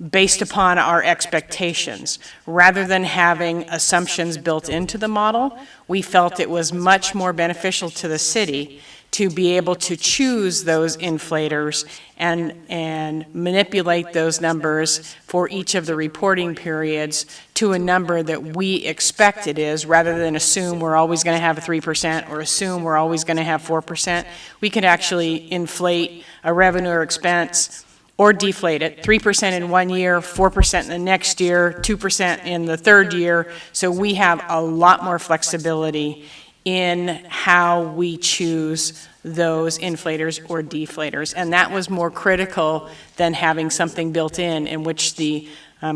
based upon our expectations. Rather than having assumptions built into the model, we felt it was much more beneficial to the city to be able to choose those inflators and manipulate those numbers for each of the reporting periods to a number that we expect it is, rather than assume we're always going to have a 3% or assume we're always going to have 4%. We could actually inflate a revenue or expense or deflate it, 3% in one year, 4% in the next year, 2% in the third year. So we have a lot more flexibility in how we choose those inflators or deflators. And that was more critical than having something built in which the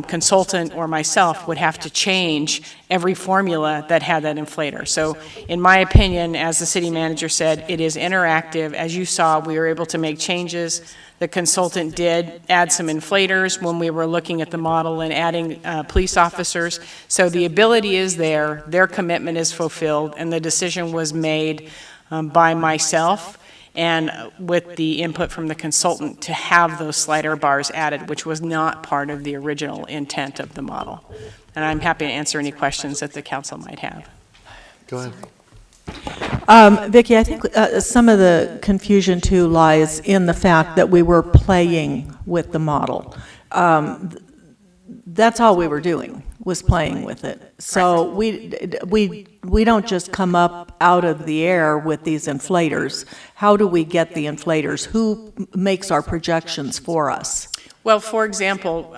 consultant or myself would have to change every formula that had that inflator. So in my opinion, as the city manager said, it is interactive. As you saw, we were able to make changes. The consultant did add some inflators when we were looking at the model and adding police officers. So the ability is there, their commitment is fulfilled, and the decision was made by myself and with the input from the consultant to have those slider bars added, which was not part of the original intent of the model. And I'm happy to answer any questions that the council might have. Go ahead. Vicki, I think some of the confusion too lies in the fact that we were playing with the model. That's all we were doing, was playing with it. So we don't just come up out of the air with these inflators. How do we get the inflators? Who makes our projections for us? Well, for example,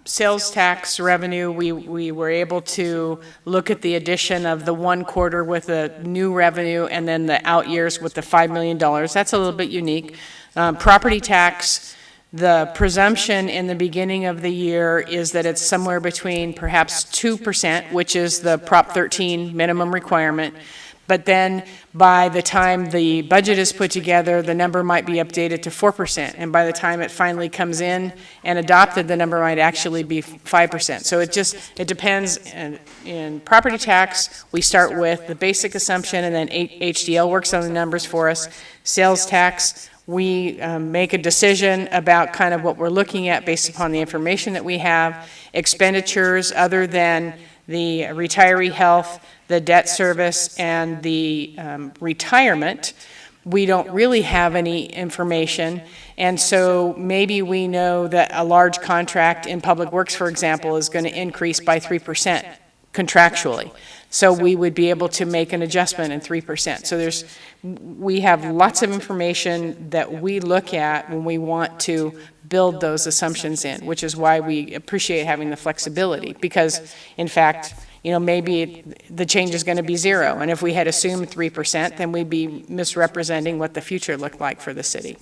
sales tax revenue, we were able to look at the addition of the one quarter with the new revenue and then the out years with the $5 million. That's a little bit unique. Property tax, the presumption in the beginning of the year is that it's somewhere between perhaps 2%, which is the Prop 13 minimum requirement. But then by the time the budget is put together, the number might be updated to 4%. And by the time it finally comes in and adopted, the number might actually be 5%. So it depends. In property tax, we start with the basic assumption, and then HDL works on the numbers for us. Sales tax, we make a decision about kind of what we're looking at based upon the information that we have. Expenditures other than the retiree health, the debt service, and the retirement, we don't really have any information. And so maybe we know that a large contract in Public Works, for example, is going to increase by 3% contractually. So we would be able to make an adjustment in 3%. So we have lots of information that we look at when we want to build those assumptions in, which is why we appreciate having the flexibility. Because, in fact, maybe the change is going to be 0. And if we had assumed 3%, then we'd be misrepresenting what the future looked like for the city.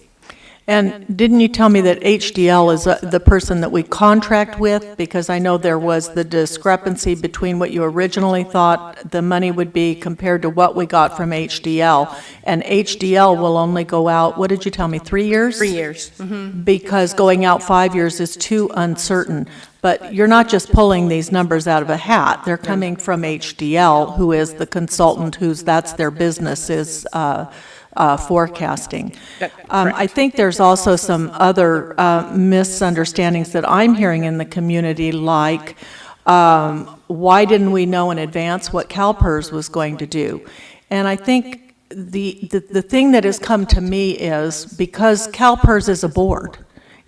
And didn't you tell me that HDL is the person that we contract with? Because I know there was the discrepancy between what you originally thought the money would be compared to what we got from HDL. And HDL will only go out, what did you tell me, 3 years? 3 years. Mm-hmm. Because going out 5 years is too uncertain. But you're not just pulling these numbers out of a hat. They're coming from HDL, who is the consultant that's their business, is forecasting. I think there's also some other misunderstandings that I'm hearing in the community, like why didn't we know in advance what CalPERS was going to do? And I think the thing that has come to me is because CalPERS is a board,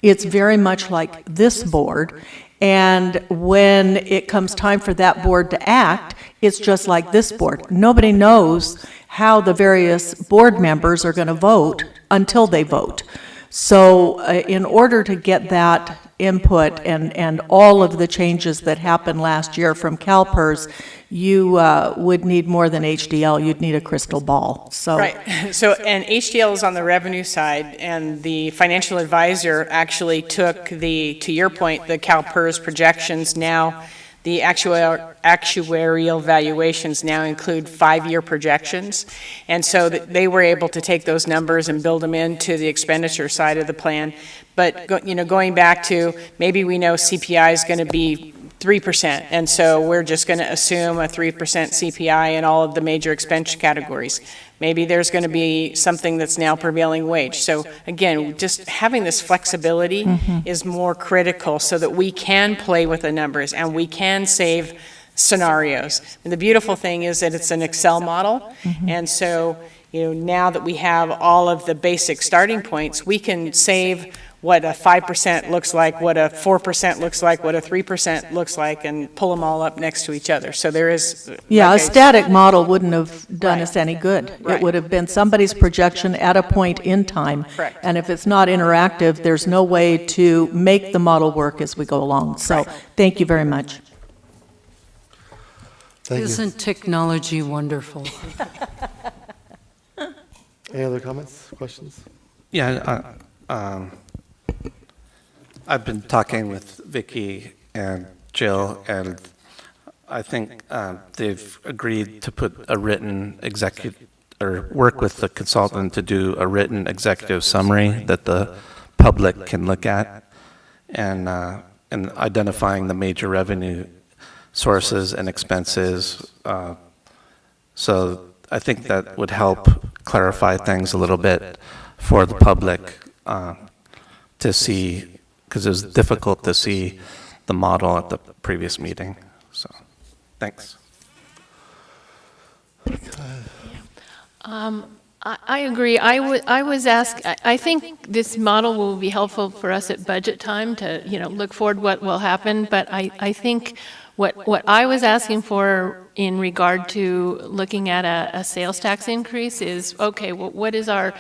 it's very much like this board. And when it comes time for that board to act, it's just like this board. Nobody knows how the various board members are going to vote until they vote. So in order to get that input and all of the changes that happened last year from CalPERS, you would need more than HDL. You'd need a crystal ball. So. Right. So, and HDL is on the revenue side, and the financial advisor actually took to your point, the CalPERS projections now. The actuarial valuations now include 5-year projections, and so that they were able to take those numbers and build them into the expenditure side of the plan. But going back to maybe we know CPI is going to be 3%, and so we're just going to assume a 3% CPI in all of the major expense categories. Maybe there's going to be something that's now prevailing wage. So again, just having this flexibility is more critical so that we can play with the numbers and we can save scenarios. And the beautiful thing is that it's an Excel model, and so now that we have all of the basic starting points, we can save what a 5% looks like, what a 4% looks like, what a 3% looks like, and pull them all up next to each other. So there is. Yeah, like a static model wouldn't have done us any good. Right. It would have been somebody's projection at a point in time. Correct. And if it's not interactive, there's no way to make the model work as we go along. So thank you very much. Thank you. Isn't technology wonderful? Any other comments, questions? Yeah, I've been talking with Vicki and Jill, and I think they've agreed to put a written executive, or work with the consultant to do a written executive summary that the public can look at, and identifying the major revenue sources and expenses. So I think that would help clarify things a little bit for the public to see, because it was difficult to see the model at the previous meeting. So, thanks. I agree. I was asked, I think this model will be helpful for us at budget time to, look forward what will happen, but I think what I was asking for in regard to looking at a sales tax increase is, okay, well, what is our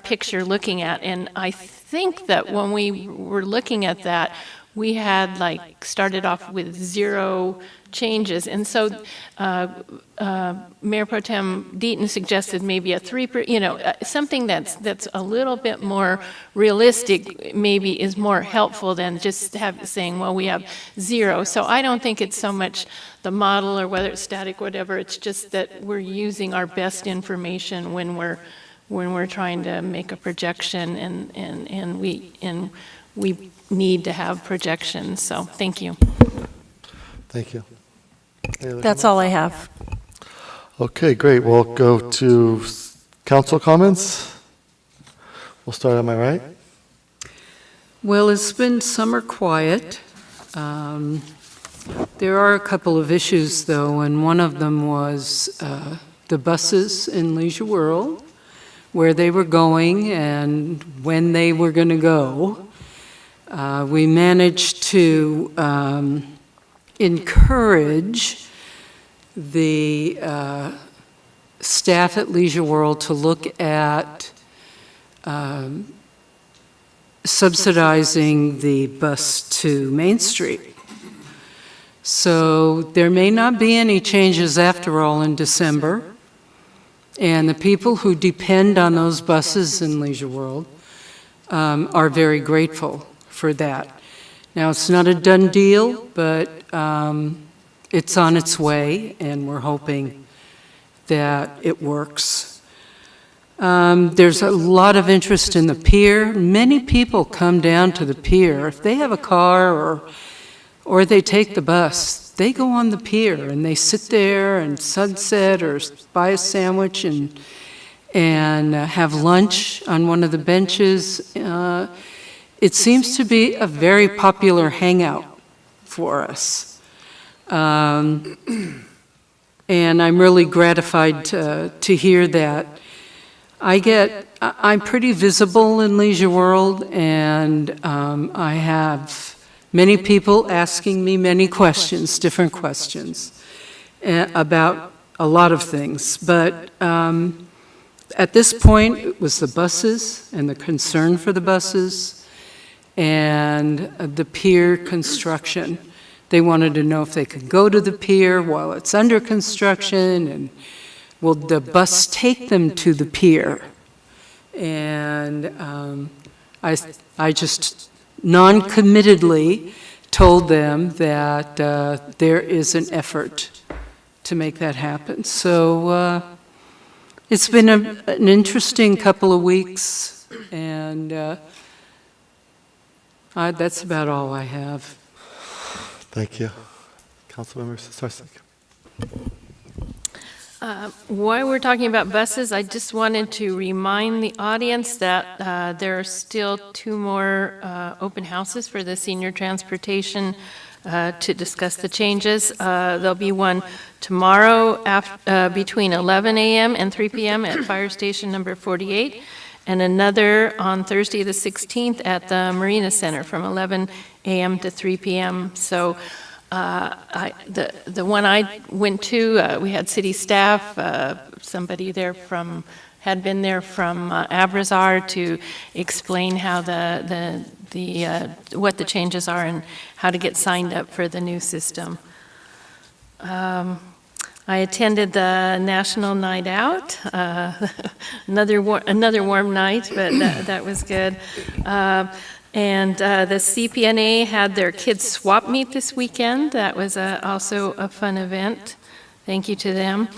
picture looking at? And I think that when we were looking at that, we had started off with 0 changes. And so Mayor Pro Tem Deaton suggested maybe a 3%, something that's a little bit more realistic, maybe is more helpful than just saying, well, we have 0. So I don't think it's so much the model or whether it's static, whatever. It's just that we're using our best information when we're trying to make a projection, and we need to have projections. So thank you. Thank you. That's all I have. Okay, great. We'll go to council comments. We'll start on my right. Well, it's been summer quiet. There are a couple of issues, though, and one of them was the buses in Leisure World, where they were going and when they were going to go. We managed to encourage the staff at Leisure World to look at subsidizing the bus to Main Street. So there may not be any changes after all in December, and the people who depend on those buses in Leisure World are very grateful for that. Now, it's not a done deal, but it's on its way, and we're hoping that it works. There's a lot of interest in the pier. Many people come down to the pier. If they have a car or they take the bus, they go on the pier and they sit there and sunset or buy a sandwich and have lunch on one of the benches. It seems to be a very popular hangout for us. And I'm really gratified to hear that. I'm pretty visible in Leisure World, and I have many people asking me many questions, different questions, about a lot of things. But at this point, it was the buses and the concern for the buses and the pier construction. They wanted to know if they could go to the pier while it's under construction, and will the bus take them to the pier? And I just non-committedly told them that there is an effort to make that happen. So it's been an interesting couple of weeks, and that's about all I have. Thank you. Councilmember Sarsik. While we're talking about buses, I just wanted to remind the audience that there are still 2 more open houses for the senior transportation to discuss the changes. There'll be one tomorrow between 11 a.m. and 3 p.m. at Fire Station number 48, and another on Thursday the 16th at the Marina Center from 11 a.m. to 3 p.m. So the one I went to, we had city staff, somebody there had been there from Abrazar to explain how what the changes are and how to get signed up for the new system. I attended the National Night Out, another warm night, but that was good. And the CPNA had their kids swap meet this weekend. That was also a fun event. Thank you to them.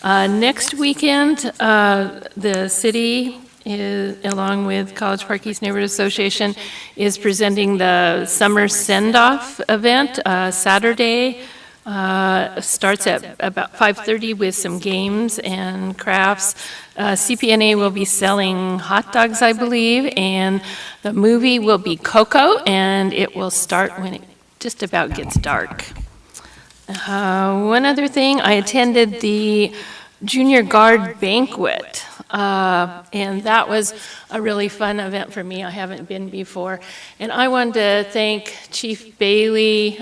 Next weekend, the city, along with College Park East Neighborhood Association, is presenting the summer send-off event. Saturday starts at about 5:30 with some games and crafts. CPNA will be selling hot dogs, I believe, and the movie will be Coco, and it will start when it just about gets dark. One other thing, I attended the Junior Guard banquet, and that was a really fun event for me. I haven't been before. And I wanted to thank Chief Bailey,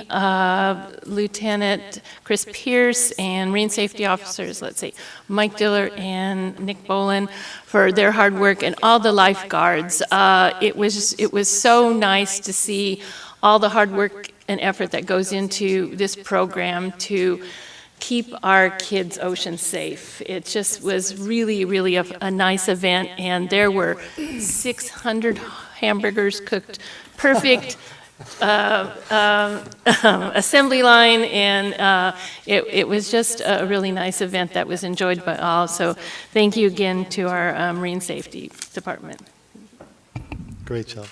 Lieutenant Chris Pierce, and Marine Safety Officers, let's say, Mike Diller and Nick Bolin, for their hard work, and all the lifeguards. It was so nice to see all the hard work and effort that goes into this program to keep our kids' ocean safe. It just was really, really a nice event, and there were 600 hamburgers cooked, perfect assembly line, and it was just a really nice event that was enjoyed by all. So thank you again to our Marine Safety Department. Great job.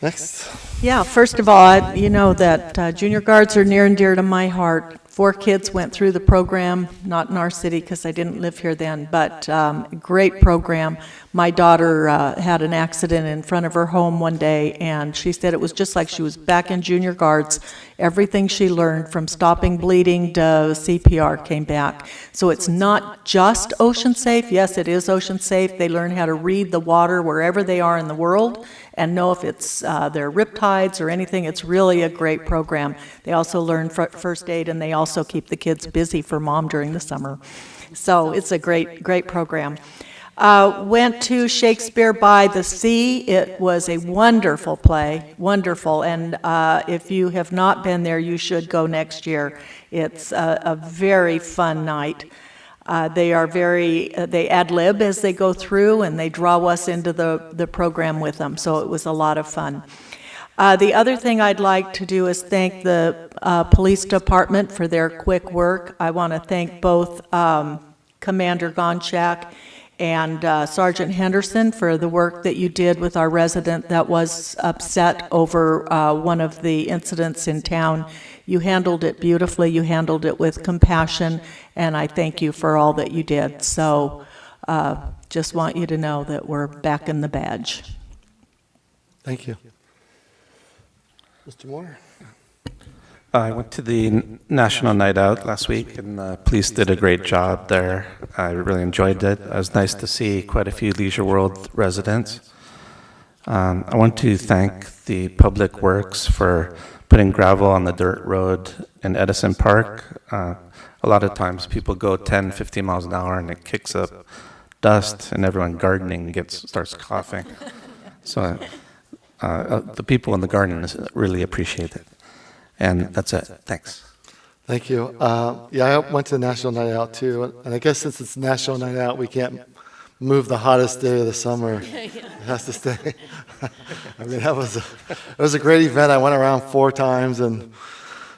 Next. Yeah, first of all, you know that Junior Guards are near and dear to my heart. 4 kids went through the program, not in our city because I didn't live here then, but great program. My daughter had an accident in front of her home one day, and she said it was just like she was back in Junior Guards. Everything she learned from stopping bleeding to CPR came back. So it's not just ocean safe. Yes, it is ocean safe. They learn how to read the water wherever they are in the world and know if it's their riptides or anything. It's really a great program. They also learn first aid, and they also keep the kids busy for mom during the summer. So it's a great, great program. Went to Shakespeare by the Sea. It was a wonderful play, wonderful. And if you have not been there, you should go next year. It's a very fun night. They ad lib as they go through, and they draw us into the program with them. So it was a lot of fun. The other thing I'd like to do is thank the police department for their quick work. I want to thank both Commander Gonchak and Sergeant Henderson for the work that you did with our resident that was upset over one of the incidents in town. You handled it beautifully, you handled it with compassion, and I thank you for all that you did. So just want you to know that we're back in the badge. Thank you. Mr. Moore? I went to the National Night Out last week, and the police did a great job there. I really enjoyed it. It was nice to see quite a few Leisure World residents. I want to thank the Public Works for putting gravel on the dirt road in Edison Park. A lot of times people go 10, 15 miles an hour, and it kicks up dust, and everyone gardening starts coughing. So the people in the garden really appreciate it. And that's it. Thanks. Thank you. Yeah, I went to National Night Out too, and I guess since it's National Night Out, we can't move the hottest day of the summer. It has to stay. I mean, it was a great event. I went around 4 times, and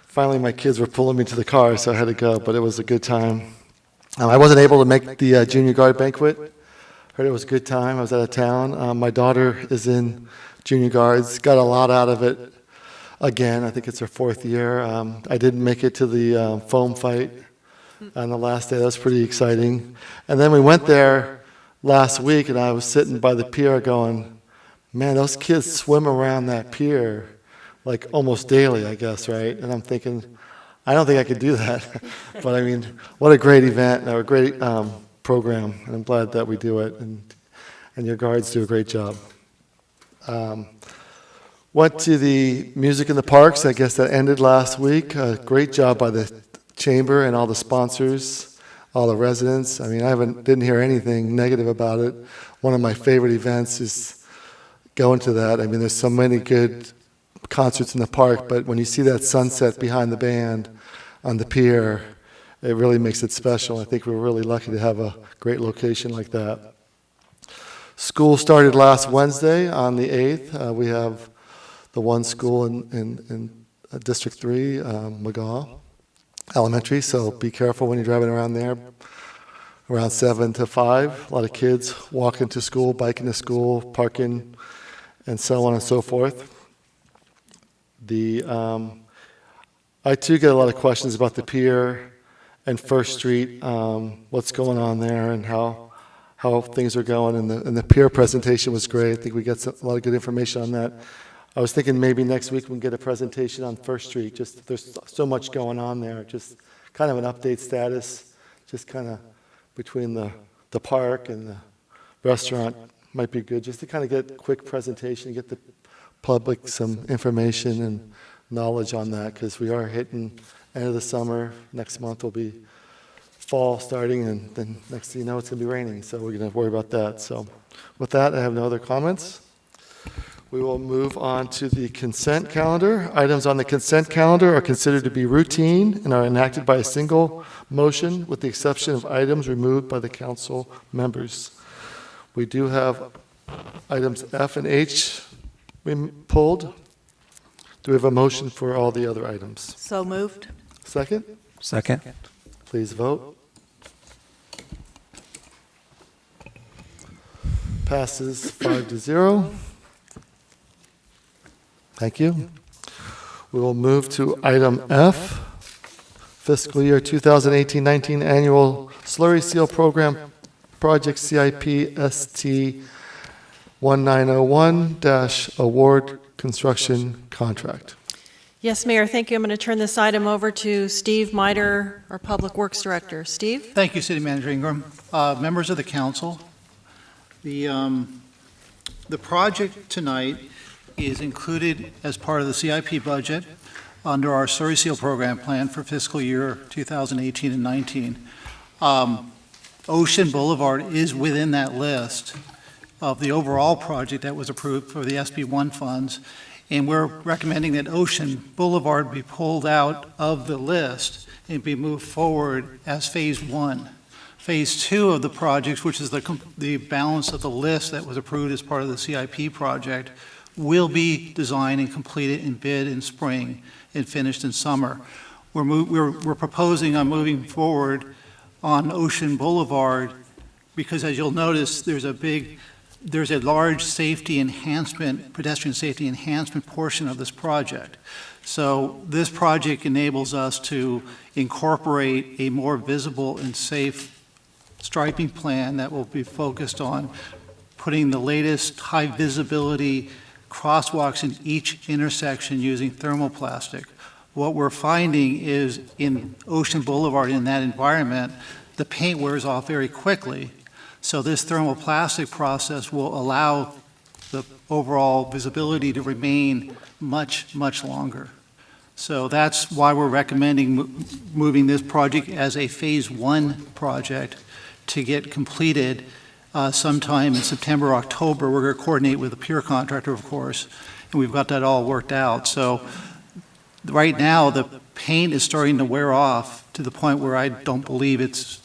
finally my kids were pulling me to the car, so I had to go, but it was a good time. I wasn't able to make the Junior Guard banquet. Heard it was a good time. I was out of town. My daughter is in Junior Guards, got a lot out of it. Again, I think it's her 4th year. I didn't make it to the foam fight on the last day. That was pretty exciting. And then we went there last week, and I was sitting by the pier going, man, those kids swim around that pier like almost daily, I guess, right? And I'm thinking, I don't think I could do that. But I mean, what a great event, or a great program, and I'm glad that we do it, and your guards do a great job. Went to the Music in the Parks, I guess that ended last week. Great job by the Chamber and all the sponsors, all the residents. I mean, didn't hear anything negative about it. One of my favorite events is going to that. I mean, there's so many good concerts in the park, but when you see that sunset behind the band on the pier, it really makes it special. I think we're really lucky to have a great location like that. School started last Wednesday on the 8th. We have the one school in District 3, McGaw Elementary, so be careful when you're driving around there. Around 7 to 5, a lot of kids walking to school, biking to school, parking, and so on and so forth. I too get a lot of questions about the pier and First Street, what's going on there and how things are going. And the pier presentation was great. I think we got a lot of good information on that. I was thinking maybe next week we can get a presentation on First Street. Just there's so much going on there. Just kind of an update status, just kind of between the park and the restaurant might be good. Just to kind of get a quick presentation, get the public some information and knowledge on that, because we are hitting end of the summer. Next month will be fall starting, and then next thing you know, it's going to be raining, so we're going to worry about that. So with that, I have no other comments. We will move on to the consent calendar. Items on the consent calendar are considered to be routine and are enacted by a single motion, with the exception of items removed by the council members. We do have items F and H pulled. Do we have a motion for all the other items? So moved. Second? Second. Please vote. Passes 5-0. Thank you. We will move to item F, fiscal year 2018-19 annual slurry seal program project CIP ST 1901-award construction contract. Yes, Mayor, thank you. I'm going to turn this item over to Steve Miter, our Public Works Director. Steve? Thank you, City Manager Ingram. Members of the council, the project tonight is included as part of the CIP budget under our slurry seal program plan for fiscal year 2018 and 19. Ocean Boulevard is within that list of the overall project that was approved for the SB1 funds, and we're recommending that Ocean Boulevard be pulled out of the list and be moved forward as Phase 1. Phase 2 of the project, which is the balance of the list that was approved as part of the CIP project, will be designed and completed and bid in spring and finished in summer. We're proposing on moving forward on Ocean Boulevard because, as you'll notice, there's a large safety enhancement, pedestrian safety enhancement portion of this project. So this project enables us to incorporate a more visible and safe striping plan that will be focused on putting the latest high visibility crosswalks in each intersection using thermoplastic. What we're finding is in Ocean Boulevard, in that environment, the paint wears off very quickly. So this thermoplastic process will allow the overall visibility to remain much, much longer. So that's why we're recommending moving this project as a Phase 1 project to get completed sometime in September, October. We're going to coordinate with the pier contractor, of course, and we've got that all worked out. So right now, the paint is starting to wear off to the point where I don't believe it's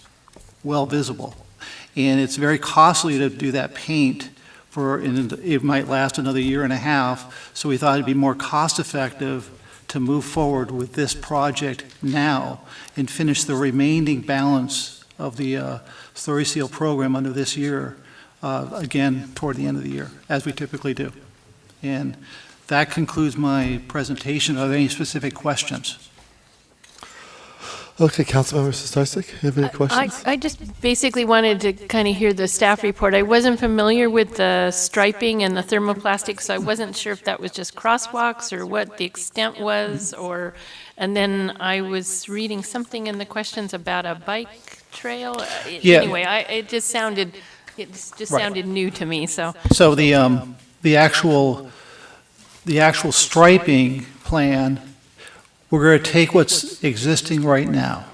well visible. And it's very costly to do that paint and it might last another year and a half. So we thought it'd be more cost effective to move forward with this project now and finish the remaining balance of the slurry seal program under this year, again, toward the end of the year, as we typically do. And that concludes my presentation. Are there any specific questions? Okay, Councilmember Starsik, you have any questions? I just basically wanted to kind of hear the staff report. I wasn't familiar with the striping and the thermoplastic, so I wasn't sure if that was just crosswalks or what the extent was, or, and then I was reading something in the questions about a bike trail. Yeah. Anyway, it just sounded new to me, so. So the actual striping plan, we're going to take what's existing right now,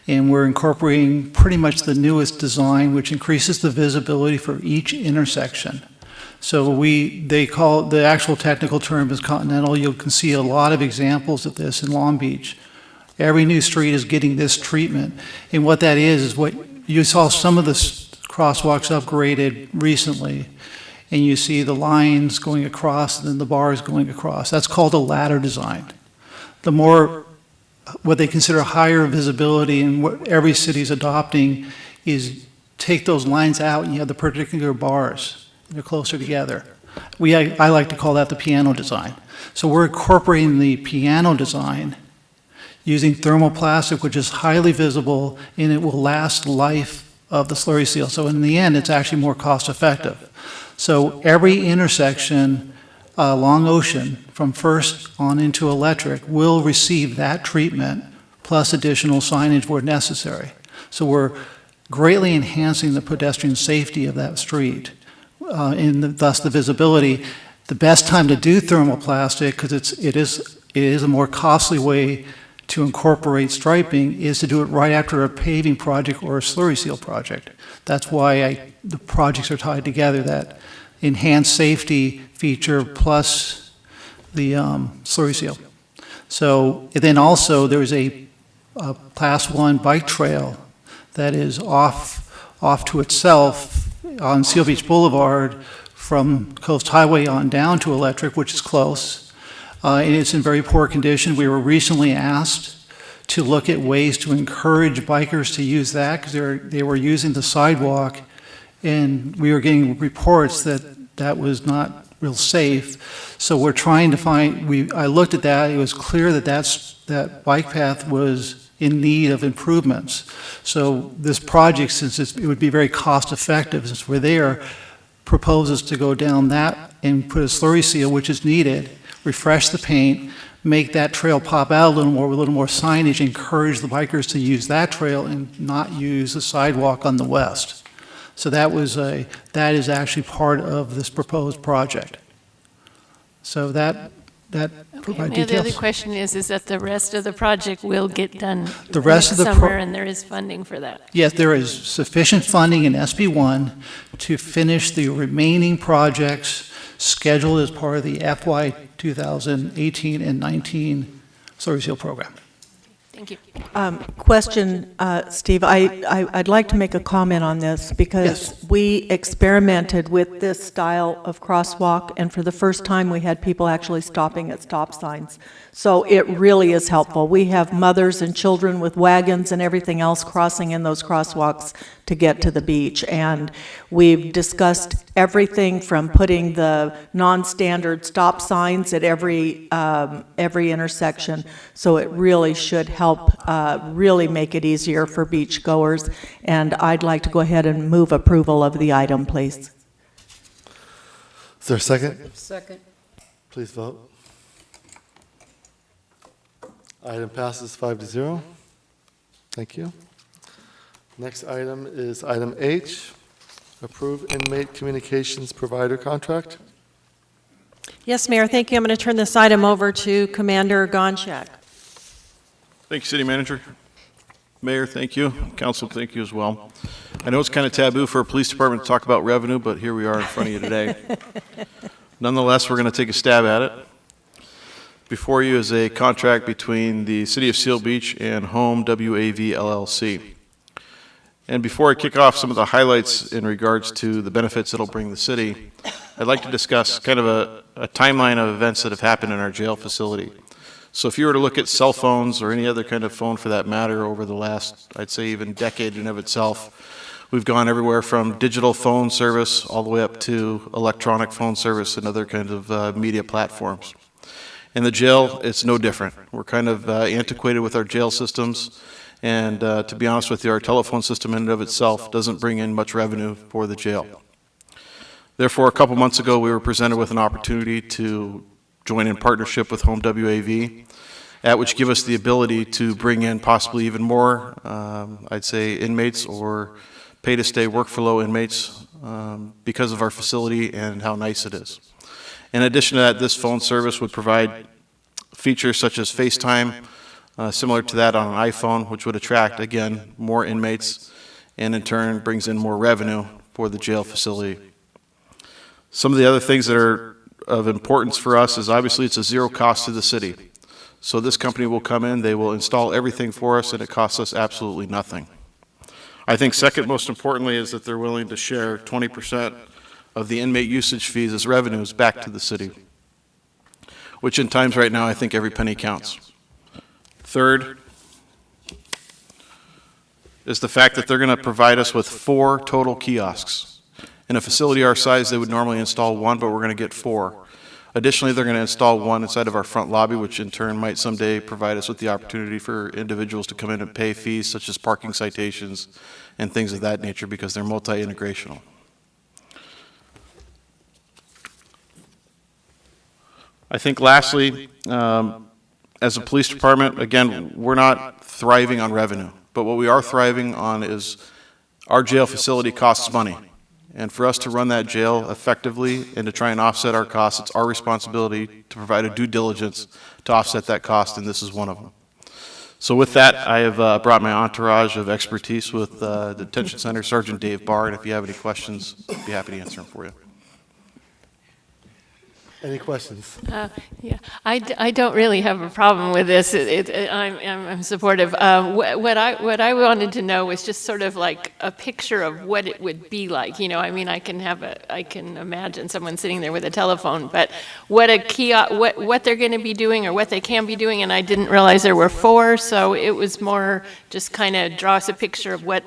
and we're incorporating pretty much the newest design, which increases the visibility for each intersection. So they call, the actual technical term is Continental. You can see a lot of examples of this in Long Beach. Every new street is getting this treatment, and what that is what you saw some of the crosswalks upgraded recently, and you see the lines going across and then the bars going across. That's called a ladder design. The more, what they consider higher visibility and what every city's adopting is take those lines out and you have the perpendicular bars. They're closer together. I like to call that the piano design. So we're incorporating the piano design using thermoplastic, which is highly visible, and it will last the life of the slurry seal. So in the end, it's actually more cost effective. So every intersection along Ocean, from First on into Electric, will receive that treatment plus additional signage where necessary. So we're greatly enhancing the pedestrian safety of that street, and thus the visibility. The best time to do thermoplastic, because it is a more costly way to incorporate striping, is to do it right after a paving project or a slurry seal project. That's why the projects are tied together, that enhanced safety feature plus the slurry seal. So then also there's a Class 1 bike trail that is off to itself on Seal Beach Boulevard from Coast Highway on down to Electric, which is close. And it's in very poor condition. We were recently asked to look at ways to encourage bikers to use that because they were using the sidewalk, and we were getting reports that that was not real safe. So we're trying to find, I looked at that, it was clear that that bike path was in need of improvements. So this project, since it would be very cost effective, since we're there, proposes to go down that and put a slurry seal, which is needed, refresh the paint, make that trail pop out a little more with a little more signage, encourage the bikers to use that trail and not use the sidewalk on the west. So that is actually part of this proposed project. So that provide The details. other question is that the rest of the project will get done The rest next of the summer, and there is funding for that. Yes, there is sufficient funding in SB1 to finish the remaining projects scheduled as part of the FY 2018 and 19 slurry seal program. Thank you. Question, Steve, I'd like to make a comment on this because we experimented with this style of crosswalk, and for the first time we had people actually stopping at stop signs. So it really is helpful. We have mothers and children with wagons and everything else crossing in those crosswalks to get to the beach, and we've discussed everything from putting the non-standard stop signs at every intersection. So it really should help really make it easier for beach goers, and I'd like to go ahead and move approval of the item, please. Is there a second? Second. Please vote. Item passes 5-0. Thank you. Next item is item H, approve inmate communications provider contract. Yes, Mayor, thank you. I'm going to turn this item over to Commander Gonchak. Thank you, City Manager. Mayor, thank you. Council, thank you as well. I know it's kind of taboo for a police department to talk about revenue, but here we are in front of you today. Nonetheless, we're going to take a stab at it. Before you is a contract between the City of Seal Beach and Home WAV LLC. And before I kick off some of the highlights in regards to the benefits it'll bring the city, I'd like to discuss kind of a timeline of events that have happened in our jail facility. So if you were to look at cell phones or any other kind of phone for that matter over the last, I'd say even decade in of itself, we've gone everywhere from digital phone service all the way up to electronic phone service and other kinds of media platforms. In the jail, it's no different. We're kind of antiquated with our jail systems, And to be honest with you, our telephone system in and of itself doesn't bring in much revenue for the jail. Therefore, a couple months ago, we were presented with an opportunity to join in partnership with Home WAV, at which give us the ability to bring in possibly even more, I'd say, inmates or pay-to-stay workflow inmates because of our facility and how nice it is. In addition to that, this phone service would provide features such as FaceTime, similar to that on an iPhone, which would attract, again, more inmates and in turn brings in more revenue for the jail facility. Some of the other things that are of importance for us is obviously it's a zero cost to the city. So this company will come in, they will install everything for us, and it costs us absolutely nothing. I think second most importantly is that they're willing to share 20% of the inmate usage fees as revenues back to the city, which in times right now I think every penny counts. Third is the fact that they're going to provide us with 4 total kiosks. In a facility our size, they would normally install 1, but we're going to get 4. Additionally, they're going to install 1 inside of our front lobby, which in turn might someday provide us with the opportunity for individuals to come in and pay fees such as parking citations and things of that nature because they're multi-integrational. I think lastly, as a police department, again, we're not thriving on revenue, but what we are thriving on is our jail facility costs money. And for us to run that jail effectively and to try and offset our costs, it's our responsibility to provide a due diligence to offset that cost, and this is one of them. So with that, I have brought my entourage of expertise with the Detention Center Sergeant Dave Barr, and if you have any questions, I'd be happy to answer them for you. Any questions? Yeah, I don't really have a problem with this. I'm supportive. What I wanted to know was just sort of like a picture of what it would be like. You know, I mean, I can imagine someone sitting there with a telephone, but what a kiosk, what they're going to be doing or what they can be doing, and I didn't realize there were 4, so it was more just kind of draw us a picture of what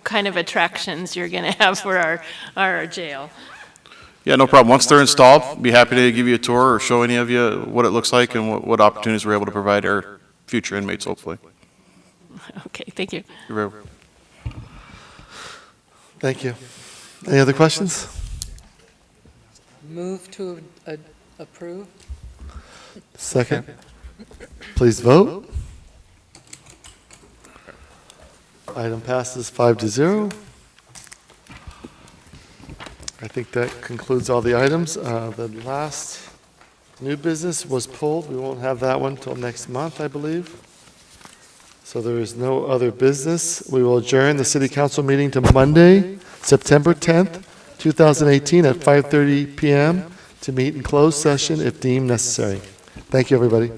kind of attractions you're going to have for our jail. Yeah, no problem. Once they're installed, I'd be happy to give you a tour or show any of you what it looks like and what opportunities we're able to provide our future inmates, hopefully. Okay, thank you. You're very welcome. Thank you. Any other questions? Move to approve. Second. Please vote. Item passes 5-0. I think that concludes all the items. The last new business was pulled. We won't have that one till next month, I believe. So there is no other business. We will adjourn the City Council meeting to Monday, September 10th, 2018 at 5:30 p.m. to meet in closed session if deemed necessary. Thank you, everybody.